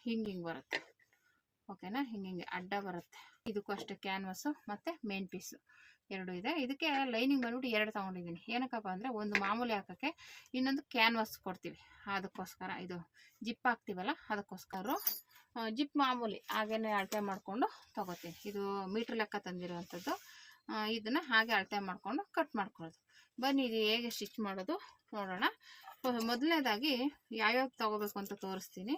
ಹಿಂಗೆ ಬರುತ್ತೆ. ಓಕೆನಾ, ಹಿಂಗೆ ಅಡ್ಡ ಬರುತ್ತೆ. ಇದಕ್ಕೂ ಅಷ್ಟೇ ಕ್ಯಾನ್ವಾಸು ಮತ್ತು ಮೇನ್ ಪೀಸು ಎರಡು ಇದೆ. ಇದಕ್ಕೆ ಲೈನಿಂಗ್ ಬಂದ್ಬಿಟ್ಟು 2 ತೊಗೊಂಡಿದ್ದೀನಿ. ಏನಕ್ಕಪ್ಪ ಅಂದರೆ ಒಂದು ಮಾಮೂಲಿ ಹಾಕೋಕ್ಕೆ, ಇನ್ನೊಂದು ಕ್ಯಾನ್ವಾಸ್ ಕೊಡ್ತೀವಿ ಅದಕ್ಕೋಸ್ಕರ. ಇದು ಜಿಪ್ ಹಾಕ್ತೀವಲ್ಲ ಅದಕ್ಕೋಸ್ಕರ. ಜಿಪ್ ಮಾಮೂಲಿ ಹಾಗೇ ಅಳತೆ ಮಾಡಿಕೊಂಡು ತೊಗೋತೀನಿ. ಇದು ಮೀಟ್ರ್ ಲೆಕ್ಕ ತಂದಿರುವಂಥದ್ದು. ಇದನ್ನು ಹಾಗೆ ಅಳತೆ ಮಾಡಿಕೊಂಡು ಕಟ್ ಮಾಡ್ಕೊಳ್ಳೋದು. ಬನ್ನಿ ಇದು ಹೇಗೆ ಸ್ಟಿಚ್ ಮಾಡೋದು ನೋಡೋಣ. ಮೊದಲನೇದಾಗಿ ಯಾವ್ಯಾವ ತೊಗೋಬೇಕು ಅಂತ ತೋರಿಸ್ತೀನಿ.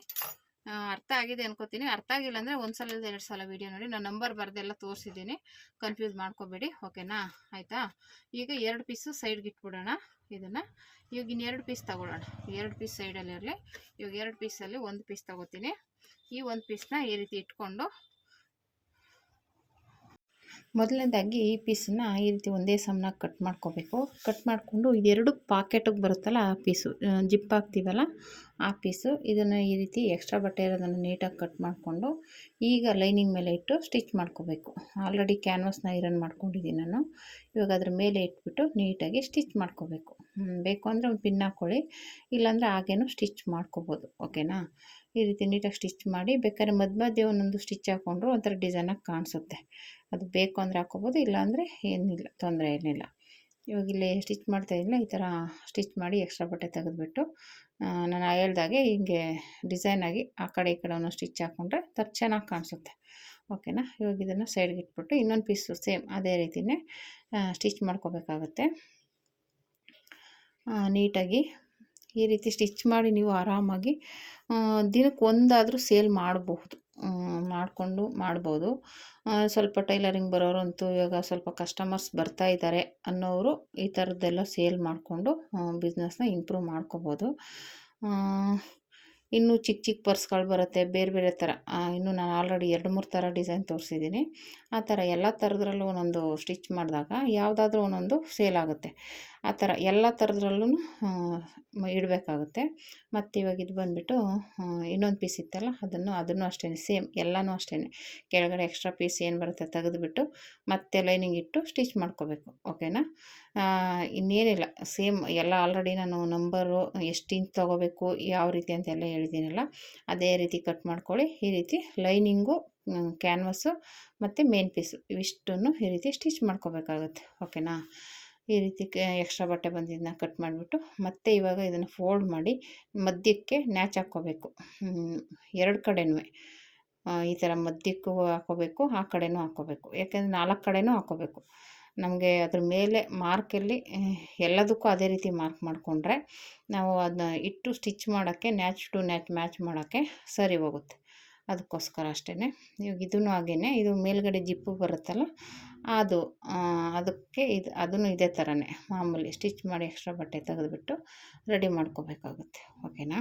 ಅರ್ಥ ಆಗಿದೆ ಅನ್ಕೋತೀನಿ. ಅರ್ಥ ಆಗಿಲ್ಲ ಅಂದರೆ 1 ಸಲ 2 ಸಲ ವೀಡಿಯೋ ನೋಡಿ. ನಾನು ನಂಬರ್ ಬರೆದೆಲ್ಲ ತೋರಿಸಿದ್ದೀನಿ, ಕನ್ಫ್ಯೂಸ್ ಮಾಡ್ಕೋಬೇಡಿ. ಓಕೆನಾ, ಆಯಿತಾ. ಈಗ 2 ಪೀಸು ಸೈಡ್ಗೆ ಇಟ್ಬಿಡೋಣ ಇದನ್ನು. ಇವಾಗ ಇನ್ನು 2 ಪೀಸ್ ತೊಗೊಳ್ಳೋಣ. 2 ಪೀಸ್ ಸೈಡಲ್ಲಿ ಇರಲಿ. ಇವಾಗ 2 ಪೀಸಲ್ಲಿ 1 ಪೀಸ್ ತೊಗೋತೀನಿ. ಈ 1 ಪೀಸ್ನ ಈ ರೀತಿ ಇಟ್ಕೊಂಡು, ಮೊದಲನೇದಾಗಿ ಈ ಪೀಸನ್ನ ಈ ರೀತಿ ಒಂದೇ ಸಮನಾಗಿ ಕಟ್ ಮಾಡ್ಕೋಬೇಕು. ಕಟ್ ಮಾಡಿಕೊಂಡು ಇದೆರಡು ಪಾಕೆಟಿಗೆ ಬರುತ್ತಲ್ಲ ಆ ಪೀಸು, ಜಿಪ್ ಹಾಕ್ತೀವಲ್ಲ ಆ ಪೀಸು, ಇದನ್ನು ಈ ರೀತಿ ಎಕ್ಸ್ಟ್ರಾ ಬಟ್ಟೆ ಇರೋದನ್ನು ನೀಟಾಗಿ ಕಟ್ ಮಾಡಿಕೊಂಡು ಈಗ ಲೈನಿಂಗ್ ಮೇಲೆ ಇಟ್ಟು ಸ್ಟಿಚ್ ಮಾಡ್ಕೋಬೇಕು. ಆಲ್ರೆಡಿ ಕ್ಯಾನ್ವಾಸ್ನ ಐರನ್ ಮಾಡ್ಕೊಂಡಿದ್ದೀನಿ ನಾನು. ಇವಾಗ ಅದ್ರ ಮೇಲೆ ಇಟ್ಬಿಟ್ಟು ನೀಟಾಗಿ ಸ್ಟಿಚ್ ಮಾಡ್ಕೋಬೇಕು. ಬೇಕು ಅಂದರೆ ಒಂದು ಪಿನ್ ಹಾಕ್ಕೊಳ್ಳಿ, ಇಲ್ಲಾಂದರೆ ಹಾಗೇನು ಸ್ಟಿಚ್ ಮಾಡ್ಕೋಬೋದು. ಓಕೆನಾ, ಈ ರೀತಿ ನೀಟಾಗಿ ಸ್ಟಿಚ್ ಮಾಡಿ, ಬೇಕಾದ್ರೆ ಮಧ್ಯೆ ಒಂದೊಂದು ಸ್ಟಿಚ್ ಹಾಕ್ಕೊಂಡ್ರು ಒಂಥರ ಡಿಸೈನಾಗಿ ಕಾಣಿಸುತ್ತೆ. ಅದು ಬೇಕು ಅಂದರೆ ಹಾಕ್ಕೋಬೋದು, ಇಲ್ಲಾಂದರೆ ಏನಿಲ್ಲ, ತೊಂದರೆ ಏನಿಲ್ಲ. ಇವಾಗ ಇಲ್ಲಿ ಸ್ಟಿಚ್ ಮಾಡ್ತಾಯಿದ್ದಿಲ್ಲ, ಈ ಥರ ಸ್ಟಿಚ್ ಮಾಡಿ ಎಕ್ಸ್ಟ್ರಾ ಬಟ್ಟೆ ತೆಗೆದುಬಿಟ್ಟು ನಾನು ಹೇಳ್ದಾಗೆ ಹಿಂಗೆ ಡಿಸೈನಾಗಿ ಆ ಕಡೆ ಈ ಕಡೆ ಒಂದೊಂದು ಸ್ಟಿಚ್ ಹಾಕ್ಕೊಂಡ್ರೆ ಥರ ಚೆನ್ನಾಗಿ ಕಾಣಿಸುತ್ತೆ. ಓಕೆನಾ, ಇವಾಗ ಇದನ್ನು ಸೈಡ್ಗೆ ಇಟ್ಬಿಟ್ಟು ಇನ್ನೊಂದು ಪೀಸು ಸೇಮ್ ಅದೇ ರೀತಿಯೇ ಸ್ಟಿಚ್ ಮಾಡ್ಕೋಬೇಕಾಗುತ್ತೆ. ನೀಟಾಗಿ ಈ ರೀತಿ ಸ್ಟಿಚ್ ಮಾಡಿ ನೀವು ಆರಾಮಾಗಿ ದಿನಕ್ಕೆ ಒಂದಾದರೂ ಸೇಲ್ ಮಾಡಬಹುದು, ಮಾಡ್ಬೋದು. ಸ್ವಲ್ಪ ಟೈಲರಿಂಗ್ ಬರೋರಂತೂ ಇವಾಗ ಸ್ವಲ್ಪ ಕಸ್ಟಮರ್ಸ್ ಬರ್ತಾ ಇದ್ದಾರೆ ಅನ್ನೋರು ಈ ಥರದ್ದೆಲ್ಲ ಸೇಲ್ ಮಾಡಿಕೊಂಡು ಬಿಸ್ನೆಸ್ನ ಇಂಪ್ರೂವ್ ಮಾಡ್ಕೋಬೋದು. ಇನ್ನೂ ಚಿಕ್ಕ ಪರ್ಸ್ಗಳು ಬರುತ್ತೆ, ಬೇರೆ ಥರ. ಇನ್ನೂ ನಾನು ಆಲ್ರೆಡಿ 2-3 ಥರ ಡಿಸೈನ್ ತೋರಿಸಿದ್ದೀನಿ. ಆ ಥರ ಎಲ್ಲ ಥರದ್ರಲ್ಲೂ ಒಂದೊಂದು ಸ್ಟಿಚ್ ಮಾಡಿದಾಗ ಯಾವುದಾದ್ರೂ ಒಂದೊಂದು ಸೇಲ್ ಆಗುತ್ತೆ. ಆ ಥರ ಎಲ್ಲ ಥರದ್ರಲ್ಲೂ ಇಡಬೇಕಾಗುತ್ತೆ. ಮತ್ತು ಇವಾಗ ಇದು ಬಂದುಬಿಟ್ಟು ಇನ್ನೊಂದು ಪೀಸ್ ಇತ್ತಲ್ಲ, ಅದನ್ನು ಅಷ್ಟೇ ಸೇಮ್ ಎಲ್ಲನೂ ಅಷ್ಟೇ. ಕೆಳಗಡೆ ಎಕ್ಸ್ಟ್ರಾ ಪೀಸ್ ಏನು ಬರುತ್ತೆ ತೆಗೆದುಬಿಟ್ಟು ಮತ್ತೆ ಲೈನಿಂಗ್ ಇಟ್ಟು ಸ್ಟಿಚ್ ಮಾಡ್ಕೋಬೇಕು. ಓಕೆನಾ, ಇನ್ನೇನಿಲ್ಲ, ಸೇಮ್ ಎಲ್ಲ ಆಲ್ರೆಡಿ ನಾನು ನಂಬರು ಎಷ್ಟು ಇಂಚ್ ತೊಗೋಬೇಕು ಯಾವ ರೀತಿ ಅಂತೆಲ್ಲ ಹೇಳಿದ್ದೀನಲ್ಲ, ಅದೇ ರೀತಿ ಕಟ್ ಮಾಡ್ಕೊಳ್ಳಿ. ಈ ರೀತಿ ಲೈನಿಂಗು, ಕ್ಯಾನ್ವಾಸು ಮತ್ತು ಮೇನ್ ಪೀಸು ಇವಿಷ್ಟನ್ನು ಈ ರೀತಿ ಸ್ಟಿಚ್ ಮಾಡ್ಕೋಬೇಕಾಗುತ್ತೆ. ಓಕೆನಾ, ಈ ರೀತಿ ಎಕ್ಸ್ಟ್ರಾ ಬಟ್ಟೆ ಬಂದಿದ್ದನ್ನ ಕಟ್ ಮಾಡಿಬಿಟ್ಟು ಮತ್ತೆ ಇವಾಗ ಇದನ್ನು ಫೋಲ್ಡ್ ಮಾಡಿ ಮಧ್ಯಕ್ಕೆ ನ್ಯಾಚ್ ಹಾಕ್ಕೋಬೇಕು. 2 ಕಡೆನೂ ಈ ಥರ ಮಧ್ಯಕ್ಕೂ ಹಾಕ್ಕೋಬೇಕು, ಆ ಕಡೆನೂ ಹಾಕ್ಕೋಬೇಕು. ಯಾಕೆಂದರೆ 4 ಕಡೆನೂ ಹಾಕ್ಕೋಬೇಕು. ನಮಗೆ ಅದ್ರ ಮೇಲೆ ಮಾರ್ಕಲ್ಲಿ ಎಲ್ಲದಕ್ಕೂ ಅದೇ ರೀತಿ ಮಾರ್ಕ್ ಮಾಡಿಕೊಂಡ್ರೆ ನಾವು ಅದನ್ನ ಇಟ್ಟು ಸ್ಟಿಚ್ ಮಾಡೋಕ್ಕೆ ನ್ಯಾಚ್ ಟು ನ್ಯಾಚ್ ಮ್ಯಾಚ್ ಮಾಡೋಕ್ಕೆ ಸರಿ ಹೋಗುತ್ತೆ. ಅದಕ್ಕೋಸ್ಕರ ಅಷ್ಟೇ. ಇವಾಗ ಇದೂ ಹಾಗೇ, ಇದು ಮೇಲ್ಗಡೆ ಜಿಪ್ಪು ಬರುತ್ತಲ್ಲ ಅದಕ್ಕೆ ಅದನ್ನು ಇದೇ ಥರನೇ ಮಾಮೂಲಿ ಸ್ಟಿಚ್ ಮಾಡಿ ಎಕ್ಸ್ಟ್ರಾ ಬಟ್ಟೆ ತೆಗೆದುಬಿಟ್ಟು ರೆಡಿ ಮಾಡ್ಕೋಬೇಕಾಗುತ್ತೆ. ಓಕೆನಾ,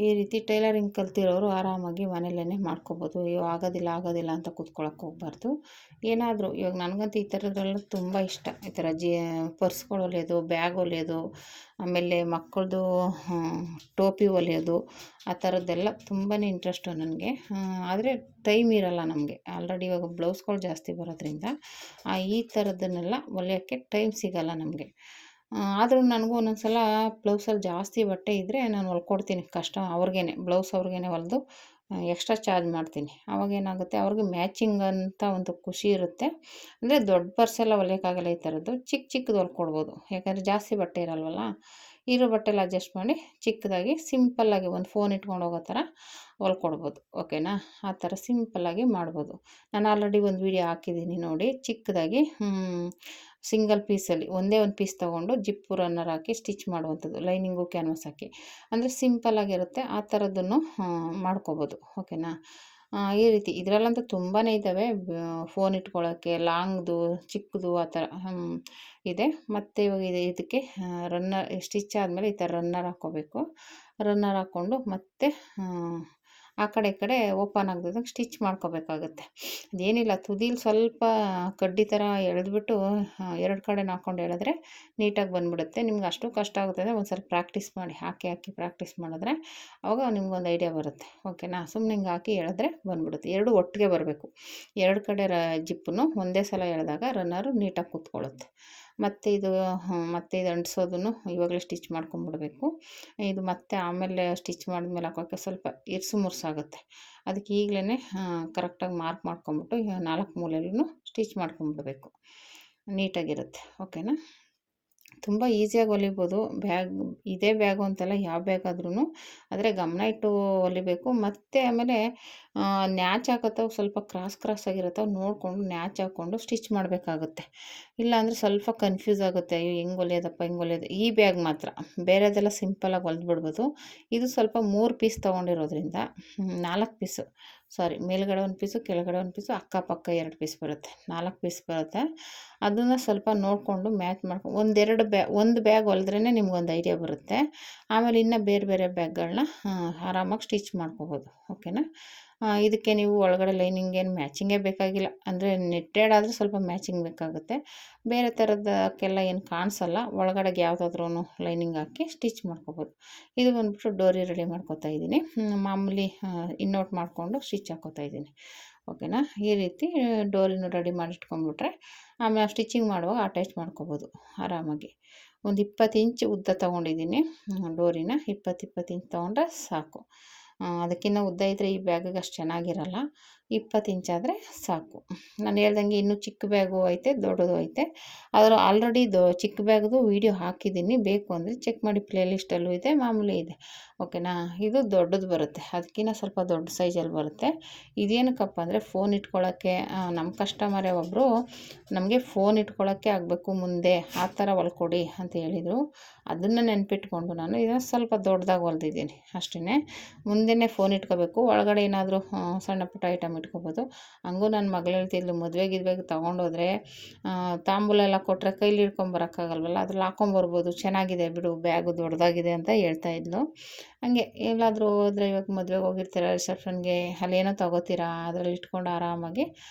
ಈ ರೀತಿ ಟೈಲರಿಂಗ್ ಕಲ್ತಿರೋರು ಆರಾಮಾಗಿ ಮನೇಲೇ ಮಾಡ್ಕೋಬೋದು. ಅಯ್ಯೋ ಆಗೋದಿಲ್ಲ ಅಂತ ಕೂತ್ಕೊಳ್ಳೋಕೆ ಹೋಗ್ಬಾರ್ದು. ಏನಾದರೂ ಇವಾಗ ನನಗಂತೂ ಈ ಥರದ್ರೆಲ್ಲ ತುಂಬ ಇಷ್ಟ. ಈ ಥರ ಪರ್ಸ್ಗಳು ಹೊಲಿಯೋದು, ಬ್ಯಾಗ್ ಹೊಲಿಯೋದು, ಆಮೇಲೆ ಮಕ್ಕಳದು ಟೋಪಿ ಹೊಲಿಯೋದು, ಆ ಥರದ್ದೆಲ್ಲ ತುಂಬಾ ಇಂಟ್ರೆಸ್ಟು ನನಗೆ. ಆದರೆ ಟೈಮ್ ಇರೋಲ್ಲ ನಮಗೆ. ಆಲ್ರೆಡಿ ಇವಾಗ ಬ್ಲೌಸ್ಗಳು ಜಾಸ್ತಿ ಬರೋದ್ರಿಂದ ಈ ಥರದ್ದನ್ನೆಲ್ಲ ಹೊಲಿಯೋಕ್ಕೆ ಟೈಮ್ ಸಿಗೋಲ್ಲ ನಮಗೆ. ಆದರೂ ನನಗೂ ಒಂದೊಂದು ಸಲ ಬ್ಲೌಸಲ್ಲಿ ಜಾಸ್ತಿ ಬಟ್ಟೆ ಇದ್ದರೆ ನಾನು ಹೊಲ್ಕೊಡ್ತೀನಿ. ಬ್ಲೌಸ್ ಅವ್ರಿಗೇ ಹೊಲಿದು ಎಕ್ಸ್ಟ್ರಾ ಚಾರ್ಜ್ ಮಾಡ್ತೀನಿ. ಆವಾಗೇನಾಗುತ್ತೆ, ಅವ್ರಿಗೆ ಮ್ಯಾಚಿಂಗ್ ಅಂತ ಒಂದು ಖುಷಿ ಇರುತ್ತೆ. ಅಂದರೆ ದೊಡ್ಡ ಪರ್ಸೆಲ್ಲ ಹೊಲಿಯೋಕ್ಕಾಗಲ್ಲ ಈ ಥರದ್ದು. ಚಿಕ್ಕದು ಹೊಲ್ಕೊಡ್ಬೋದು. ಯಾಕಂದರೆ ಜಾಸ್ತಿ ಬಟ್ಟೆ ಇರಲ್ವಲ್ಲ. ಇರೋ ಬಟ್ಟೆಲಿ ಅಡ್ಜಸ್ಟ್ ಮಾಡಿ ಚಿಕ್ಕದಾಗಿ ಸಿಂಪಲ್ಲಾಗಿ ಒಂದು ಫೋನ್ ಇಟ್ಕೊಂಡು ಹೋಗೋ ಥರ ಹೊಲ್ಕೊಡ್ಬೋದು. ಓಕೆನಾ? ಆ ಥರ ಸಿಂಪಲ್ಲಾಗಿ ಮಾಡ್ಬೋದು. ನಾನು ಆಲ್ರೆಡಿ ಒಂದು ವಿಡಿಯೋ ಹಾಕಿದ್ದೀನಿ ನೋಡಿ. ಚಿಕ್ಕದಾಗಿ ಸಿಂಗಲ್ ಪೀಸಲ್ಲಿ ಒಂದೇ ಒಂದು ಪೀಸ್ ತೊಗೊಂಡು ಜಿಪ್ಪು ರನ್ನರ್ ಹಾಕಿ ಸ್ಟಿಚ್ ಮಾಡುವಂಥದ್ದು, ಲೈನಿಂಗು ಕ್ಯಾನ್ವಾಸ್ ಹಾಕಿ. ಅಂದರೆ ಸಿಂಪಲ್ಲಾಗಿರುತ್ತೆ. ಆ ಥರದ್ದನ್ನು ಮಾಡ್ಕೋಬೋದು. ಓಕೆನಾ? ಈ ರೀತಿ ಇದರಲ್ಲಂತೂ ತುಂಬಾ ಇದ್ದಾವೆ. ಫೋನ್ ಇಟ್ಕೊಳ್ಳೋಕ್ಕೆ ಲಾಂಗ್ದು, ಚಿಕ್ಕದು ಆ ಥರ ಇದೆ. ಮತ್ತು ಇವಾಗ ಇದಕ್ಕೆ ರನ್ನರ್ ಸ್ಟಿಚ್ ಆದಮೇಲೆ ಈ ಥರ ರನ್ನರ್ ಹಾಕ್ಕೋಬೇಕು. ರನ್ನರ್ ಹಾಕ್ಕೊಂಡು ಮತ್ತೆ ಆ ಕಡೆ ಈ ಕಡೆ ಓಪನ್ ಆಗದಂಗೆ ಸ್ಟಿಚ್ ಮಾಡ್ಕೋಬೇಕಾಗುತ್ತೆ. ಅದೇನಿಲ್ಲ, ತುದೀಲಿ ಸ್ವಲ್ಪ ಕಡ್ಡಿ ಥರ ಎಳೆದ್ಬಿಟ್ಟು 2 ಕಡೆ ಹಾಕ್ಕೊಂಡು ಎಳೆದ್ರೆ ನೀಟಾಗಿ ಬಂದುಬಿಡುತ್ತೆ. ನಿಮ್ಗೆ ಅಷ್ಟು ಕಷ್ಟ ಆಗುತ್ತೆ ಅಂದರೆ ಒಂದು ಸ್ವಲ್ಪ ಪ್ರಾಕ್ಟೀಸ್ ಮಾಡಿ, ಹಾಕಿ ಪ್ರಾಕ್ಟೀಸ್ ಮಾಡಿದ್ರೆ ಆವಾಗ ನಿಮ್ಗೊಂದು ಐಡಿಯಾ ಬರುತ್ತೆ. ಓಕೆನಾ? ಸುಮ್ಮನೆ ಹಿಂಗೆ ಹಾಕಿ ಎಳೆದ್ರೆ ಬಂದುಬಿಡುತ್ತೆ. 2 ಒಟ್ಟಿಗೆ ಬರಬೇಕು. 2 ಕಡೆ ಜಿಪ್ಪನ್ನು ಒಂದೇ ಸಲ ಎಳೆದಾಗ ರನ್ನರು ನೀಟಾಗಿ ಕೂತ್ಕೊಳ್ಳುತ್ತೆ. ಮತ್ತು ಇದು ಅಂಟಿಸೋದನ್ನು ಇವಾಗಲೇ ಸ್ಟಿಚ್ ಮಾಡ್ಕೊಂಬಿಡ್ಬೇಕು. ಇದು ಮತ್ತೆ ಆಮೇಲೆ ಸ್ಟಿಚ್ ಮಾಡಿದ್ಮೇಲೆ ಹಾಕೋಕ್ಕೆ ಸ್ವಲ್ಪ ಇರ್ಸು ಮುರ್ಸಾಗುತ್ತೆ. ಅದಕ್ಕೆ ಈಗಲೇ ಕರೆಕ್ಟಾಗಿ ಮಾರ್ಕ್ ಮಾಡ್ಕೊಂಬಿಟ್ಟು 4 ಮೂಲೆಯಲ್ಲೂ ಸ್ಟಿಚ್ ಮಾಡ್ಕೊಂಬಿಡ್ಬೇಕು. ನೀಟಾಗಿರುತ್ತೆ. ಓಕೆನಾ? ತುಂಬ ಈಸಿಯಾಗಿ ಹೊಲಿಬೋದು. ಇದೇ ಬ್ಯಾಗು ಅಂತಲ್ಲ, ಯಾವ ಬ್ಯಾಗ್ ಆದ್ರೂ. ಆದರೆ ಗಮನ ಇಟ್ಟು ಹೊಲಿಬೇಕು. ಮತ್ತು ಆಮೇಲೆ ನ್ಯಾಚ್ ಹಾಕೋತಾವ ಸ್ವಲ್ಪ ಕ್ರಾಸ್ ಆಗಿರುತ್ತವೆ ನೋಡಿಕೊಂಡು ನ್ಯಾಚ್ ಹಾಕ್ಕೊಂಡು ಸ್ಟಿಚ್ ಮಾಡಬೇಕಾಗುತ್ತೆ. ಇಲ್ಲಾಂದರೆ ಸ್ವಲ್ಪ ಕನ್ಫ್ಯೂಸ್ ಆಗುತ್ತೆ. ಅಯ್ಯೋ ಹೆಂಗೆ ಹೊಲಿಯೋದು. ಈ ಬ್ಯಾಗ್ ಮಾತ್ರ, ಬೇರೆದೆಲ್ಲ ಸಿಂಪಲಾಗಿ ಹೊಲಿದ್ಬಿಡ್ಬೋದು. ಇದು ಸ್ವಲ್ಪ 3 ಪೀಸ್ ತೊಗೊಂಡಿರೋದ್ರಿಂದ 4 ಪೀಸು, ಮೇಲ್ಗಡೆ 1 ಪೀಸು, ಕೆಳಗಡೆ 1 ಪೀಸು, ಅಕ್ಕಪಕ್ಕ 2 ಪೀಸ್ ಬರುತ್ತೆ. 4 ಪೀಸ್ ಬರುತ್ತೆ. ಅದನ್ನು ಸ್ವಲ್ಪ ನೋಡಿಕೊಂಡು ಮ್ಯಾಚ್ ಮಾಡ್ಕೊಂಡು ಒಂದು ಬ್ಯಾಗ್ ಹೊಲಿದ್ರೇ ನಿಮ್ಗೊಂದು ಐಡಿಯಾ ಬರುತ್ತೆ. ಆಮೇಲೆ ಇನ್ನು ಬೇರೆ ಬ್ಯಾಗ್ಗಳನ್ನ ಆರಾಮಾಗಿ ಸ್ಟಿಚ್ ಮಾಡ್ಕೋಬೋದು. ಓಕೆನಾ? ಇದಕ್ಕೆ ನೀವು ಒಳಗಡೆ ಲೈನಿಂಗ್ ಏನು ಮ್ಯಾಚಿಂಗೇ ಬೇಕಾಗಿಲ್ಲ. ಅಂದರೆ ನೆಟ್ಟೆಡ್ ಆದರೆ ಸ್ವಲ್ಪ ಮ್ಯಾಚಿಂಗ್ ಬೇಕಾಗುತ್ತೆ. ಬೇರೆ ಥರದಕ್ಕೆಲ್ಲ ಏನು ಕಾಣಿಸಲ್ಲ. ಒಳಗಡೆಗೆ ಯಾವುದಾದ್ರೂ ಲೈನಿಂಗ್ ಹಾಕಿ ಸ್ಟಿಚ್ ಮಾಡ್ಕೋಬೋದು. ಇದು ಬಂದ್ಬಿಟ್ಟು ಡೋರಿ ರೆಡಿ ಮಾಡ್ಕೋತಾ ಇದ್ದೀನಿ. ಮಾಮೂಲಿ ಇನ್ನೋಟ್ ಮಾಡಿಕೊಂಡು ಸ್ಟಿಚ್ ಹಾಕೋತಾ ಇದ್ದೀನಿ. ಓಕೆನಾ? ಈ ರೀತಿ ಡೋರಿನೂ ರೆಡಿ ಮಾಡಿಟ್ಕೊಂಡ್ಬಿಟ್ರೆ ಆಮೇಲೆ ಸ್ಟಿಚಿಂಗ್ ಮಾಡುವಾಗ ಅಟ್ಯಾಚ್ ಮಾಡ್ಕೋಬೋದು ಆರಾಮಾಗಿ. ಒಂದು 20 ಇಂಚ್ ಉದ್ದ ತೊಗೊಂಡಿದ್ದೀನಿ ಡೋರಿನ. 20 ಇಂಚ್ ತೊಗೊಂಡ್ರೆ ಸಾಕು. ಅದಕ್ಕಿಂತ ಉದ್ದ ಇದ್ದರೆ ಈ ಬ್ಯಾಗಿಗೆ ಅಷ್ಟು ಚೆನ್ನಾಗಿರಲ್ಲ. 20 ಇಂಚಾದರೆ ಸಾಕು. ನಾನು ಹೇಳ್ದಂಗೆ ಇನ್ನೂ ಚಿಕ್ಕ ಬ್ಯಾಗು ಐತೆ, ದೊಡ್ಡದು ಐತೆ. ಅದರ ಆಲ್ರೆಡಿ ಚಿಕ್ಕ ಬ್ಯಾಗ್ದು ವೀಡಿಯೋ ಹಾಕಿದ್ದೀನಿ. ಬೇಕು ಅಂದರೆ ಚೆಕ್ ಮಾಡಿ, ಪ್ಲೇಲಿಸ್ಟಲ್ಲೂ ಇದೆ, ಮಾಮೂಲಿ ಇದೆ. ಓಕೆನಾ? ಇದು ದೊಡ್ಡದು ಬರುತ್ತೆ. ಅದಕ್ಕಿಂತ ಸ್ವಲ್ಪ ದೊಡ್ಡ ಸೈಜಲ್ಲಿ ಬರುತ್ತೆ. ಇದೇನಕ್ಕಪ್ಪ ಅಂದರೆ ಫೋನ್ ಇಟ್ಕೊಳ್ಳೋಕ್ಕೆ, ನಮ್ಮ ಕಸ್ಟಮರೇ ಒಬ್ಬರು ನಮಗೆ ಫೋನ್ ಇಟ್ಕೊಳ್ಳೋಕ್ಕೆ ಆಗಬೇಕು ಮುಂದೆ, ಆ ಥರ ಹೊಲ್ಕೊಡಿ ಅಂತ ಹೇಳಿದರು. ಅದನ್ನು ನೆನಪಿಟ್ಕೊಂಡು ನಾನು ಇದನ್ನು ಸ್ವಲ್ಪ ದೊಡ್ಡದಾಗಿ ಹೊಲ್ದಿದ್ದೀನಿ ಅಷ್ಟೇ. ಮುಂದೆನೇ ಫೋನ್ ಇಟ್ಕೋಬೇಕು, ಒಳಗಡೆ ಏನಾದರೂ ಸಣ್ಣ ಪುಟ್ಟ ಐಟಮ್ ಇಟ್ಕೋಬೋದು. ಹಂಗೂ ನನ್ನ ಮಗಳು ಹೇಳ್ತಿದ್ಲು, ಮದುವೆಗೆ ತೊಗೊಂಡೋದ್ರೆ ತಾಂಬೂಲ ಎಲ್ಲ ಕೊಟ್ಟರೆ ಕೈಲಿ ಹಿಡ್ಕೊಂಬರೋಕ್ಕಾಗಲ್ವಲ್ಲ, ಅದ್ರಲ್ಲಿ ಹಾಕ್ಕೊಂಬರ್ಬೋದು, ಚೆನ್ನಾಗಿದೆ ಬಿಡು ಬ್ಯಾಗು, ದೊಡ್ಡದಾಗಿದೆ ಅಂತ ಹೇಳ್ತಾಯಿದ್ಲು. ಹಂಗೆ ಎಲ್ಲಾದರೂ ಹೋದರೆ, ಇವಾಗ ಮದುವೆಗೆ ಹೋಗಿರ್ತೀರ, ರಿಸೆಪ್ಷನ್ಗೆ, ಅಲ್ಲೇನೋ ತೊಗೋತೀರಾ, ಅದರಲ್ಲಿ ಇಟ್ಕೊಂಡು ಆರಾಮಾಗಿ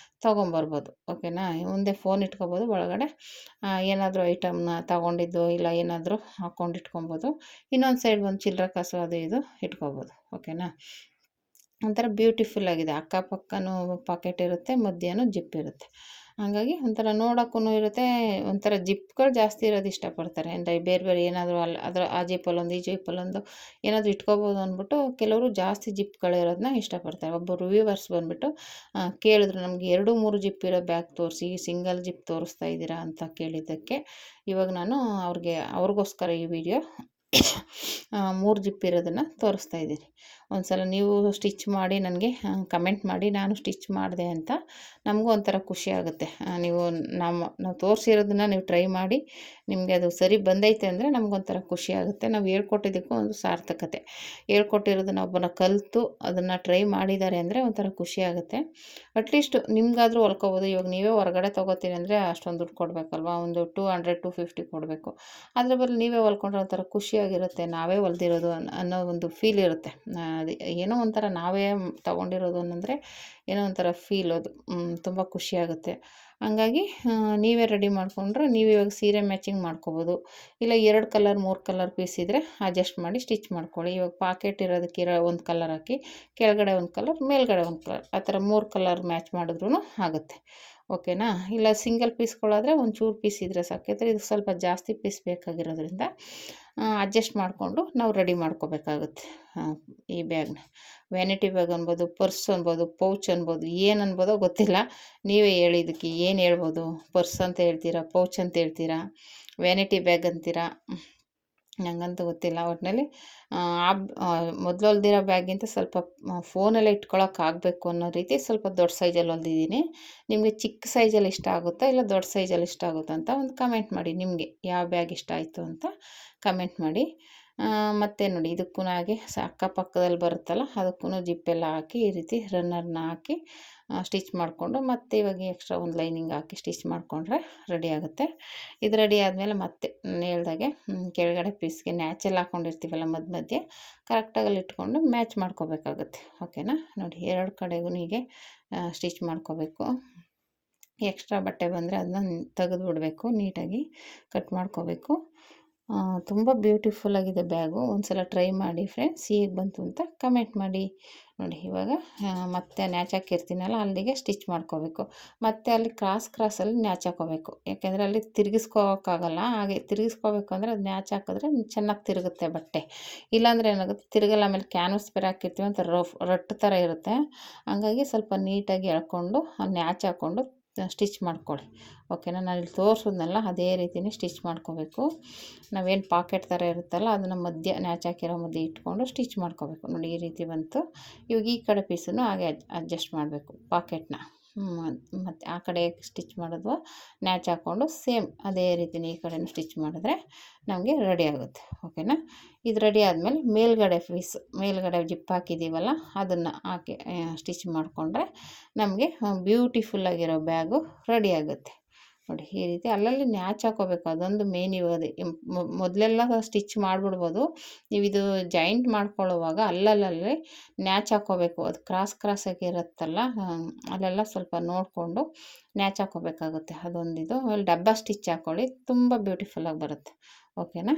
ತೊಗೊಂಬರ್ಬೋದು. ಓಕೆನಾ? ಮುಂದೆ ಫೋನ್ ಇಟ್ಕೊಬೋದು, ಒಳಗಡೆ ಏನಾದರೂ ಐಟಮ್ನ ತೊಗೊಂಡಿದ್ದು ಇಲ್ಲ ಏನಾದರೂ ಹಾಕ್ಕೊಂಡು ಇಟ್ಕೊಬೋದು. ಇನ್ನೊಂದು ಸೈಡ್ ಒಂದು ಚಿಲ್ಲರೆ ಕಾಸು ಅದು ಇದು ಇಟ್ಕೊಬೋದು. ಓಕೆನಾ? ಒಂಥರ ಬ್ಯೂಟಿಫುಲ್ಲಾಗಿದೆ. ಅಕ್ಕಪಕ್ಕನೂ ಪಾಕೆಟ್ ಇರುತ್ತೆ, ಮಧ್ಯಾಹ್ನ ಜಿಪ್ ಇರುತ್ತೆ. ಹಾಗಾಗಿ ಒಂಥರ ನೋಡೋಕ್ಕೂ ಇರುತ್ತೆ. ಒಂಥರ ಜಿಪ್ಗಳು ಜಾಸ್ತಿ ಇರೋದು ಇಷ್ಟಪಡ್ತಾರೆ. ಅಂದರೆ ಬೇರೆ ಏನಾದರೂ ಆ ಜಿಪ್ಪಲ್ಲೊಂದು ಈ ಜಿಪ್ಪಲ್ಲೊಂದು ಏನಾದರೂ ಇಟ್ಕೋಬೋದು ಅಂದ್ಬಿಟ್ಟು ಕೆಲವರು ಜಾಸ್ತಿ ಜಿಪ್ಗಳಿರೋದನ್ನ ಇಷ್ಟಪಡ್ತಾರೆ. ಒಬ್ಬರು ವ್ಯೂವರ್ಸ್ ಬಂದುಬಿಟ್ಟು ಕೇಳಿದ್ರು, ನಮಗೆ 2-3 ಜಿಪ್ ಇರೋ ಬ್ಯಾಗ್ ತೋರಿಸಿ, ಸಿಂಗಲ್ ಜಿಪ್ ತೋರಿಸ್ತಾ ಇದ್ದೀರಾ ಅಂತ ಕೇಳಿದ್ದಕ್ಕೆ ಇವಾಗ ನಾನು ಅವ್ರಿಗೋಸ್ಕರ ಈ ವಿಡಿಯೋ 3 ಜಿಪ್ ಇರೋದನ್ನು ತೋರಿಸ್ತಾ ಇದ್ದೀನಿ. ಒಂದು ಸಲ ನೀವು ಸ್ಟಿಚ್ ಮಾಡಿ ನನಗೆ ಕಮೆಂಟ್ ಮಾಡಿ ನಾನು ಸ್ಟಿಚ್ ಮಾಡಿದೆ ಅಂತ. ನಮಗೂ ಒಂಥರ ಖುಷಿ ಆಗುತ್ತೆ. ನೀವು ನಾವು ತೋರಿಸಿರೋದನ್ನ ನೀವು ಟ್ರೈ ಮಾಡಿ ನಿಮಗೆ ಅದು ಸರಿ ಬಂದೈತೆ ಅಂದರೆ ನಮಗೊಂಥರ ಖುಷಿ ಆಗುತ್ತೆ. ನಾವು ಹೇಳ್ಕೊಟ್ಟಿದ್ದಕ್ಕೂ ಒಂದು ಸಾರ್ಥಕತೆ. ಹೇಳ್ಕೊಟ್ಟಿರೋದನ್ನ ಒಬ್ಬನ ಕಲಿತು ಅದನ್ನು ಟ್ರೈ ಮಾಡಿದ್ದಾರೆ ಅಂದರೆ ಒಂಥರ ಖುಷಿ ಆಗುತ್ತೆ. ಅಟ್ಲೀಸ್ಟ್ ನಿಮ್ಗಾದರೂ ಹೊಲ್ಕೋಬೋದು. ಇವಾಗ ನೀವೇ ಹೊರಗಡೆ ತೊಗೋತೀರಿ ಅಂದರೆ ಅಷ್ಟೊಂದು ದುಡ್ಡು ಕೊಡಬೇಕಲ್ವ, ಒಂದು 200-250 ಕೊಡಬೇಕು. ಅದ್ರ ಬದಲು ನೀವೇ ಹೊಲ್ಕೊಂಡ್ರೆ ಒಂಥರ ಖುಷಿಯಾಗಿರುತ್ತೆ. ನಾವೇ ಹೊಲ್ದಿರೋದು ಅನ್ನೋ ಒಂದು ಫೀಲ್ ಇರುತ್ತೆ. ಅದು ಏನೋ ಒಂಥರ ನಾವೇ ತೊಗೊಂಡಿರೋದು ಅನ್ನಂದರೆ ಏನೋ ಒಂಥರ ಫೀಲ್ ಅದು ತುಂಬ ಖುಷಿಯಾಗುತ್ತೆ. ಹಂಗಾಗಿ ನೀವೇ ರೆಡಿ ಮಾಡಿಕೊಂಡ್ರೆ ನೀವು ಇವಾಗ ಸೀರೆ ಮ್ಯಾಚಿಂಗ್ ಮಾಡ್ಕೊಬೋದು. ಇಲ್ಲ 2 ಕಲರ್ 3 ಕಲರ್ ಪೀಸ್ ಇದ್ದರೆ ಅಡ್ಜಸ್ಟ್ ಮಾಡಿ ಸ್ಟಿಚ್ ಮಾಡ್ಕೊಳ್ಳಿ. ಇವಾಗ ಪಾಕೆಟ್ ಇರೋದಕ್ಕೆ ಒಂದು ಕಲರ್ ಹಾಕಿ ಕೆಳಗಡೆ ಒಂದು ಕಲರ್ ಮೇಲ್ಗಡೆ ಒಂದು ಕಲರ್ ಆ ಥರ 3 ಕಲರ್ ಮ್ಯಾಚ್ ಮಾಡಿದ್ರೂ ಆಗುತ್ತೆ. ಓಕೆನಾ. ಇಲ್ಲ ಸಿಂಗಲ್ ಪೀಸ್ಗಳಾದರೆ ಒಂಚೂರು ಪೀಸ್ ಇದ್ದರೆ ಸಾಕೈತೆ. ಇದು ಸ್ವಲ್ಪ ಜಾಸ್ತಿ ಪೀಸ್ ಬೇಕಾಗಿರೋದ್ರಿಂದ ಅಡ್ಜಸ್ಟ್ ಮಾಡಿಕೊಂಡು ನಾವು ರೆಡಿ ಮಾಡ್ಕೋಬೇಕಾಗುತ್ತೆ ಈ ಬ್ಯಾಗ್ನ. ವ್ಯಾನಿಟಿ ಬ್ಯಾಗ್ ಅನ್ಬೋದು, ಪರ್ಸ್ ಅನ್ಬೋದು, ಪೌಚ್ ಅನ್ಬೋದು, ಏನು ಅನ್ಬೋದೋ ಗೊತ್ತಿಲ್ಲ. ನೀವೇ ಹೇಳಿ ಇದಕ್ಕೆ ಏನು ಹೇಳ್ಬೋದು. ಪರ್ಸ್ ಅಂತ ಹೇಳ್ತೀರಾ, ಪೌಚ್ ಅಂತ ಹೇಳ್ತೀರಾ, ವ್ಯಾನಿಟಿ ಬ್ಯಾಗ್ ಅಂತೀರಾ, ನನಗಂತೂ ಗೊತ್ತಿಲ್ಲ. ಒಟ್ಟಿನಲ್ಲಿ ಮೊದಲು ಹೊಲ್ದಿರೋ ಬ್ಯಾಗಿಂತ ಸ್ವಲ್ಪ ಫೋನೆಲ್ಲ ಇಟ್ಕೊಳ್ಳೋಕ್ಕಾಗಬೇಕು ಅನ್ನೋ ರೀತಿ ಸ್ವಲ್ಪ ದೊಡ್ಡ ಸೈಜಲ್ಲಿ ಹೊಲ್ದಿದ್ದೀನಿ. ನಿಮಗೆ ಚಿಕ್ಕ ಸೈಜಲ್ಲಿ ಇಷ್ಟ ಆಗುತ್ತಾ ಇಲ್ಲ ದೊಡ್ಡ ಸೈಜಲ್ಲಿ ಇಷ್ಟ ಆಗುತ್ತಾ ಅಂತ ಒಂದು ಕಮೆಂಟ್ ಮಾಡಿ. ನಿಮಗೆ ಯಾವ ಬ್ಯಾಗ್ ಇಷ್ಟ ಆಯಿತು ಅಂತ ಕಮೆಂಟ್ ಮಾಡಿ. ಮತ್ತು ನೋಡಿ ಇದಕ್ಕೂ ಹಾಗೆ ಅಕ್ಕಪಕ್ಕದಲ್ಲಿ ಬರುತ್ತಲ್ಲ ಅದಕ್ಕೂ ಜಿಪ್ಪೆಲ್ಲ ಹಾಕಿ ಈ ರೀತಿ ರನ್ನರ್ನ ಹಾಕಿ ಸ್ಟಿಚ್ ಮಾಡಿಕೊಂಡು ಮತ್ತೆ ಇವಾಗ ಎಕ್ಸ್ಟ್ರಾ ಒಂದು ಲೈನಿಂಗ್ ಹಾಕಿ ಸ್ಟಿಚ್ ಮಾಡಿಕೊಂಡ್ರೆ ರೆಡಿ ಆಗುತ್ತೆ. ಇದು ರೆಡಿ ಆದಮೇಲೆ ಮತ್ತೆ ನಾನು ಹೇಳ್ದಾಗೆ ಕೆಳಗಡೆ ಪೀಸ್ಗೆ ನ್ಯಾಚೆಲ್ಲ ಹಾಕ್ಕೊಂಡಿರ್ತೀವಲ್ಲ ಮಧ್ಯೆ ಕರೆಕ್ಟಾಗಿ ಅಲ್ಲಿ ಇಟ್ಕೊಂಡು ಮ್ಯಾಚ್ ಮಾಡ್ಕೋಬೇಕಾಗುತ್ತೆ. ಓಕೆನಾ. ನೋಡಿ 2 ಕಡೆಗೂ ಹೀಗೆ ಸ್ಟಿಚ್ ಮಾಡ್ಕೋಬೇಕು. ಎಕ್ಸ್ಟ್ರಾ ಬಟ್ಟೆ ಬಂದರೆ ಅದನ್ನ ತೆಗೆದು ಬಿಡಬೇಕು, ನೀಟಾಗಿ ಕಟ್ ಮಾಡ್ಕೋಬೇಕು. ತುಂಬ ಬ್ಯೂಟಿಫುಲ್ಲಾಗಿದೆ ಬ್ಯಾಗು. ಒಂದು ಸಲ ಟ್ರೈ ಮಾಡಿ ಫ್ರೆಂಡ್ಸ್. ಹೇಗೆ ಬಂತು ಅಂತ ಕಮೆಂಟ್ ಮಾಡಿ. ನೋಡಿ ಇವಾಗ ಮತ್ತೆ ನ್ಯಾಚ್ ಹಾಕಿರ್ತೀನಲ್ಲ ಅಲ್ಲಿಗೆ ಸ್ಟಿಚ್ ಮಾಡ್ಕೋಬೇಕು. ಮತ್ತು ಅಲ್ಲಿ ಕ್ರಾಸಲ್ಲಿ ನ್ಯಾಚ್ ಹಾಕೋಬೇಕು. ಯಾಕೆಂದರೆ ಅಲ್ಲಿ ತಿರುಗಿಸ್ಕೋಕ್ಕಾಗಲ್ಲ. ಹಾಗೆ ತಿರುಗಿಸ್ಕೋಬೇಕು ಅಂದರೆ ಅದು ನ್ಯಾಚ್ ಹಾಕಿದ್ರೆ ಚೆನ್ನಾಗಿ ತಿರುಗುತ್ತೆ ಬಟ್ಟೆ. ಇಲ್ಲಾಂದರೆ ಏನಾಗುತ್ತೆ ತಿರುಗಲ್ಲ. ಆಮೇಲೆ ಕ್ಯಾನ್ವಸ್ ಬೇರೆ ಹಾಕಿರ್ತೀವಿ ಅಂತ ರಟ್ಟು ಥರ ಇರುತ್ತೆ. ಹಂಗಾಗಿ ಸ್ವಲ್ಪ ನೀಟಾಗಿ ಎಳ್ಕೊಂಡು ನ್ಯಾಚ್ ಹಾಕ್ಕೊಂಡು ಸ್ಟಿಚ್ ಮಾಡ್ಕೊಳ್ಳಿ. ಓಕೆನಾ. ನಾನು ಇಲ್ಲಿ ತೋರಿಸಿದ್ನಲ್ಲ ಅದೇ ರೀತಿಯೇ ಸ್ಟಿಚ್ ಮಾಡ್ಕೋಬೇಕು. ನಾವೇನು ಪಾಕೆಟ್ ಥರ ಇರುತ್ತಲ್ಲ ಅದನ್ನು ನ್ಯಾಚ್ ಹಾಕಿರೋ ಮಧ್ಯೆ ಇಟ್ಕೊಂಡು ಸ್ಟಿಚ್ ಮಾಡ್ಕೋಬೇಕು. ನೋಡಿ ಈ ರೀತಿ ಬಂತು. ಇವಾಗ ಈ ಕಡೆ ಪೀಸನ್ನು ಹಾಗೆ ಅಡ್ಜಸ್ಟ್ ಮಾಡಬೇಕು ಪಾಕೆಟ್ನ. ಮತ್ತು ಆ ಕಡೆ ಸ್ಟಿಚ್ ಮಾಡಿದ್ವು ನ್ಯಾಚ್ ಹಾಕ್ಕೊಂಡು ಸೇಮ್ ಅದೇ ರೀತಿಯೇ ಈ ಕಡೆನೂ ಸ್ಟಿಚ್ ಮಾಡಿದ್ರೆ ನಮಗೆ ರೆಡಿ ಆಗುತ್ತೆ. ಓಕೆನಾ. ಇದು ರೆಡಿ ಆದಮೇಲೆ ಮೇಲ್ಗಡೆ ಜಿಪ್ ಹಾಕಿದ್ದೀವಲ್ಲ ಅದನ್ನು ಹಾಕಿ ಸ್ಟಿಚ್ ಮಾಡಿಕೊಂಡ್ರೆ ನಮಗೆ ಬ್ಯೂಟಿಫುಲ್ಲಾಗಿರೋ ಬ್ಯಾಗು ರೆಡಿ ಆಗುತ್ತೆ. ನೋಡಿ ಈ ರೀತಿ ಅಲ್ಲಲ್ಲಿ ನ್ಯಾಚ್ ಹಾಕೋಬೇಕು. ಅದೊಂದು ಮೇನ್ ಇರೋದು. ಮೊದಲೆಲ್ಲ ಸ್ಟಿಚ್ ಮಾಡಿಬಿಡ್ಬೋದು. ನೀವು ಇದು ಜಾಯಿಂಟ್ ಮಾಡ್ಕೊಳ್ಳುವಾಗ ಅಲ್ಲಲ್ಲೇ ನ್ಯಾಚ್ ಹಾಕೋಬೇಕು. ಅದು ಕ್ರಾಸಾಗಿ ಇರುತ್ತಲ್ಲ ಅಲ್ಲೆಲ್ಲ ಸ್ವಲ್ಪ ನೋಡಿಕೊಂಡು ನ್ಯಾಚ್ ಹಾಕೋಬೇಕಾಗುತ್ತೆ. ಅದೊಂದಿದು. ಆಮೇಲೆ ಡಬ್ಬ ಸ್ಟಿಚ್ ಹಾಕ್ಕೊಳ್ಳಿ, ತುಂಬ ಬ್ಯೂಟಿಫುಲ್ಲಾಗಿ ಬರುತ್ತೆ. ಓಕೆನಾ.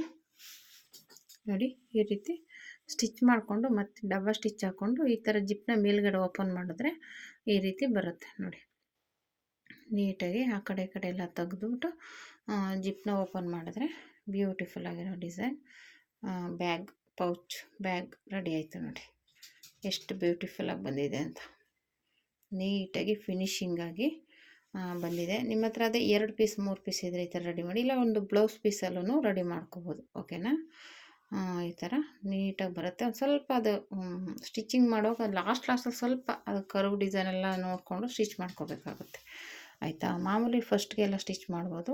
ನೋಡಿ ಈ ರೀತಿ ಸ್ಟಿಚ್ ಮಾಡಿಕೊಂಡು ಮತ್ತೆ ಡಬ್ಬ ಸ್ಟಿಚ್ ಹಾಕ್ಕೊಂಡು ಈ ಥರ ಜಿಪ್ನ ಮೇಲ್ಗಡೆ ಓಪನ್ ಮಾಡಿದ್ರೆ ಈ ರೀತಿ ಬರುತ್ತೆ. ನೋಡಿ ನೀಟಾಗಿ ಆ ಕಡೆ ಎಲ್ಲ ತೆಗೆದುಬಿಟ್ಟು ಜಿಪ್ನ ಓಪನ್ ಮಾಡಿದ್ರೆ ಬ್ಯೂಟಿಫುಲ್ಲಾಗಿರೋ ಡಿಸೈನ್ ಬ್ಯಾಗ್ ರೆಡಿ ಆಯಿತು. ನೋಡಿ ಎಷ್ಟು ಬ್ಯೂಟಿಫುಲ್ಲಾಗಿ ಬಂದಿದೆ ಅಂತ. ನೀಟಾಗಿ ಫಿನಿಶಿಂಗಾಗಿ ಬಂದಿದೆ. ನಿಮ್ಮ ಹತ್ರ ಅದೇ 2 ಪೀಸ್ 3 ಪೀಸ್ ಇದ್ದರೆ ಈ ಥರ ರೆಡಿ ಮಾಡಿ. ಇಲ್ಲ ಒಂದು ಬ್ಲೌಸ್ ಪೀಸಲ್ಲೂ ರೆಡಿ ಮಾಡ್ಕೋಬೋದು. ಓಕೆನಾ. ಈ ಥರ ನೀಟಾಗಿ ಬರುತ್ತೆ. ಒಂದು ಸ್ವಲ್ಪ ಅದು ಸ್ಟಿಚಿಂಗ್ ಮಾಡುವಾಗ ಲಾಸ್ಟಲ್ಲಿ ಸ್ವಲ್ಪ ಅದು ಕರ್ವ್ ಡಿಸೈನೆಲ್ಲ ನೋಡಿಕೊಂಡು ಸ್ಟಿಚ್ ಮಾಡ್ಕೋಬೇಕಾಗುತ್ತೆ. ಆಯಿತಾ. ಮಾಮೂಲಿ ಫಸ್ಟ್ಗೆಲ್ಲ ಸ್ಟಿಚ್ ಮಾಡ್ಬೋದು.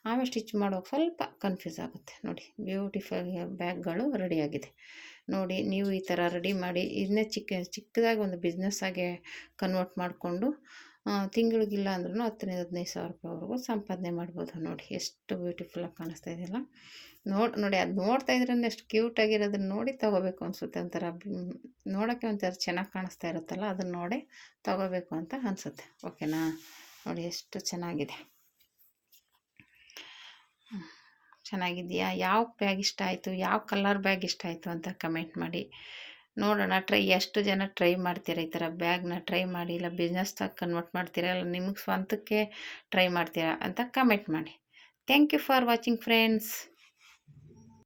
ಆಮೇಲೆ ಸ್ಟಿಚ್ ಮಾಡೋಕೆ ಸ್ವಲ್ಪ ಕನ್ಫ್ಯೂಸ್ ಆಗುತ್ತೆ. ನೋಡಿ ಬ್ಯೂಟಿಫುಲ್ ಬ್ಯಾಗ್ಗಳು ರೆಡಿಯಾಗಿದೆ. ನೋಡಿ ನೀವು ಈ ಥರ ರೆಡಿ ಮಾಡಿ ಇದನ್ನೇ ಚಿಕ್ಕದಾಗಿ ಒಂದು ಬಿಸ್ನೆಸ್ಸಾಗೆ ಕನ್ವರ್ಟ್ ಮಾಡಿಕೊಂಡು ತಿಂಗಳಿಗಿಲ್ಲ ಅಂದ್ರೂ 10,000-15,000 ರೂಪಾಯಿವರೆಗೂ ಸಂಪಾದನೆ ಮಾಡ್ಬೋದು. ನೋಡಿ ಎಷ್ಟು ಬ್ಯೂಟಿಫುಲ್ಲಾಗಿ ಕಾಣಿಸ್ತಾ ಇದೆಯಲ್ಲ. ನೋಡಿ ಅದು ನೋಡ್ತಾ ಇದ್ರೇ ಎಷ್ಟು ಕ್ಯೂಟಾಗಿರೋದನ್ನ ನೋಡಿ ತೊಗೋಬೇಕು ಅನಿಸುತ್ತೆ. ಒಂಥರ ನೋಡೋಕ್ಕೆ ಒಂಥರ ಚೆನ್ನಾಗಿ ಕಾಣಿಸ್ತಾ ಇರುತ್ತಲ್ಲ ಅದನ್ನು ನೋಡಿ ತೊಗೋಬೇಕು ಅಂತ ಅನಿಸುತ್ತೆ. ಓಕೆನಾ. ನೋಡಿ ಎಷ್ಟು ಚೆನ್ನಾಗಿದೆಯಾ. ಯಾವ ಬ್ಯಾಗ್ ಇಷ್ಟ ಆಯಿತು, ಯಾವ ಕಲರ್ ಬ್ಯಾಗ್ ಇಷ್ಟ ಆಯಿತು ಅಂತ ಕಮೆಂಟ್ ಮಾಡಿ. ನೋಡೋಣ ಎಷ್ಟು ಜನ ಟ್ರೈ ಮಾಡ್ತೀರಾ ಈ ಥರ ಬ್ಯಾಗ್ನ ಟ್ರೈ ಮಾಡಿ. ಇಲ್ಲ ಬಿಸ್ನೆಸ್ದಾಗಿ ಕನ್ವರ್ಟ್ ಮಾಡ್ತೀರಾ, ಇಲ್ಲ ನಿಮಗೆ ಸ್ವಂತಕ್ಕೆ ಟ್ರೈ ಮಾಡ್ತೀರಾ ಅಂತ ಕಮೆಂಟ್ ಮಾಡಿ. Thank you for watching friends.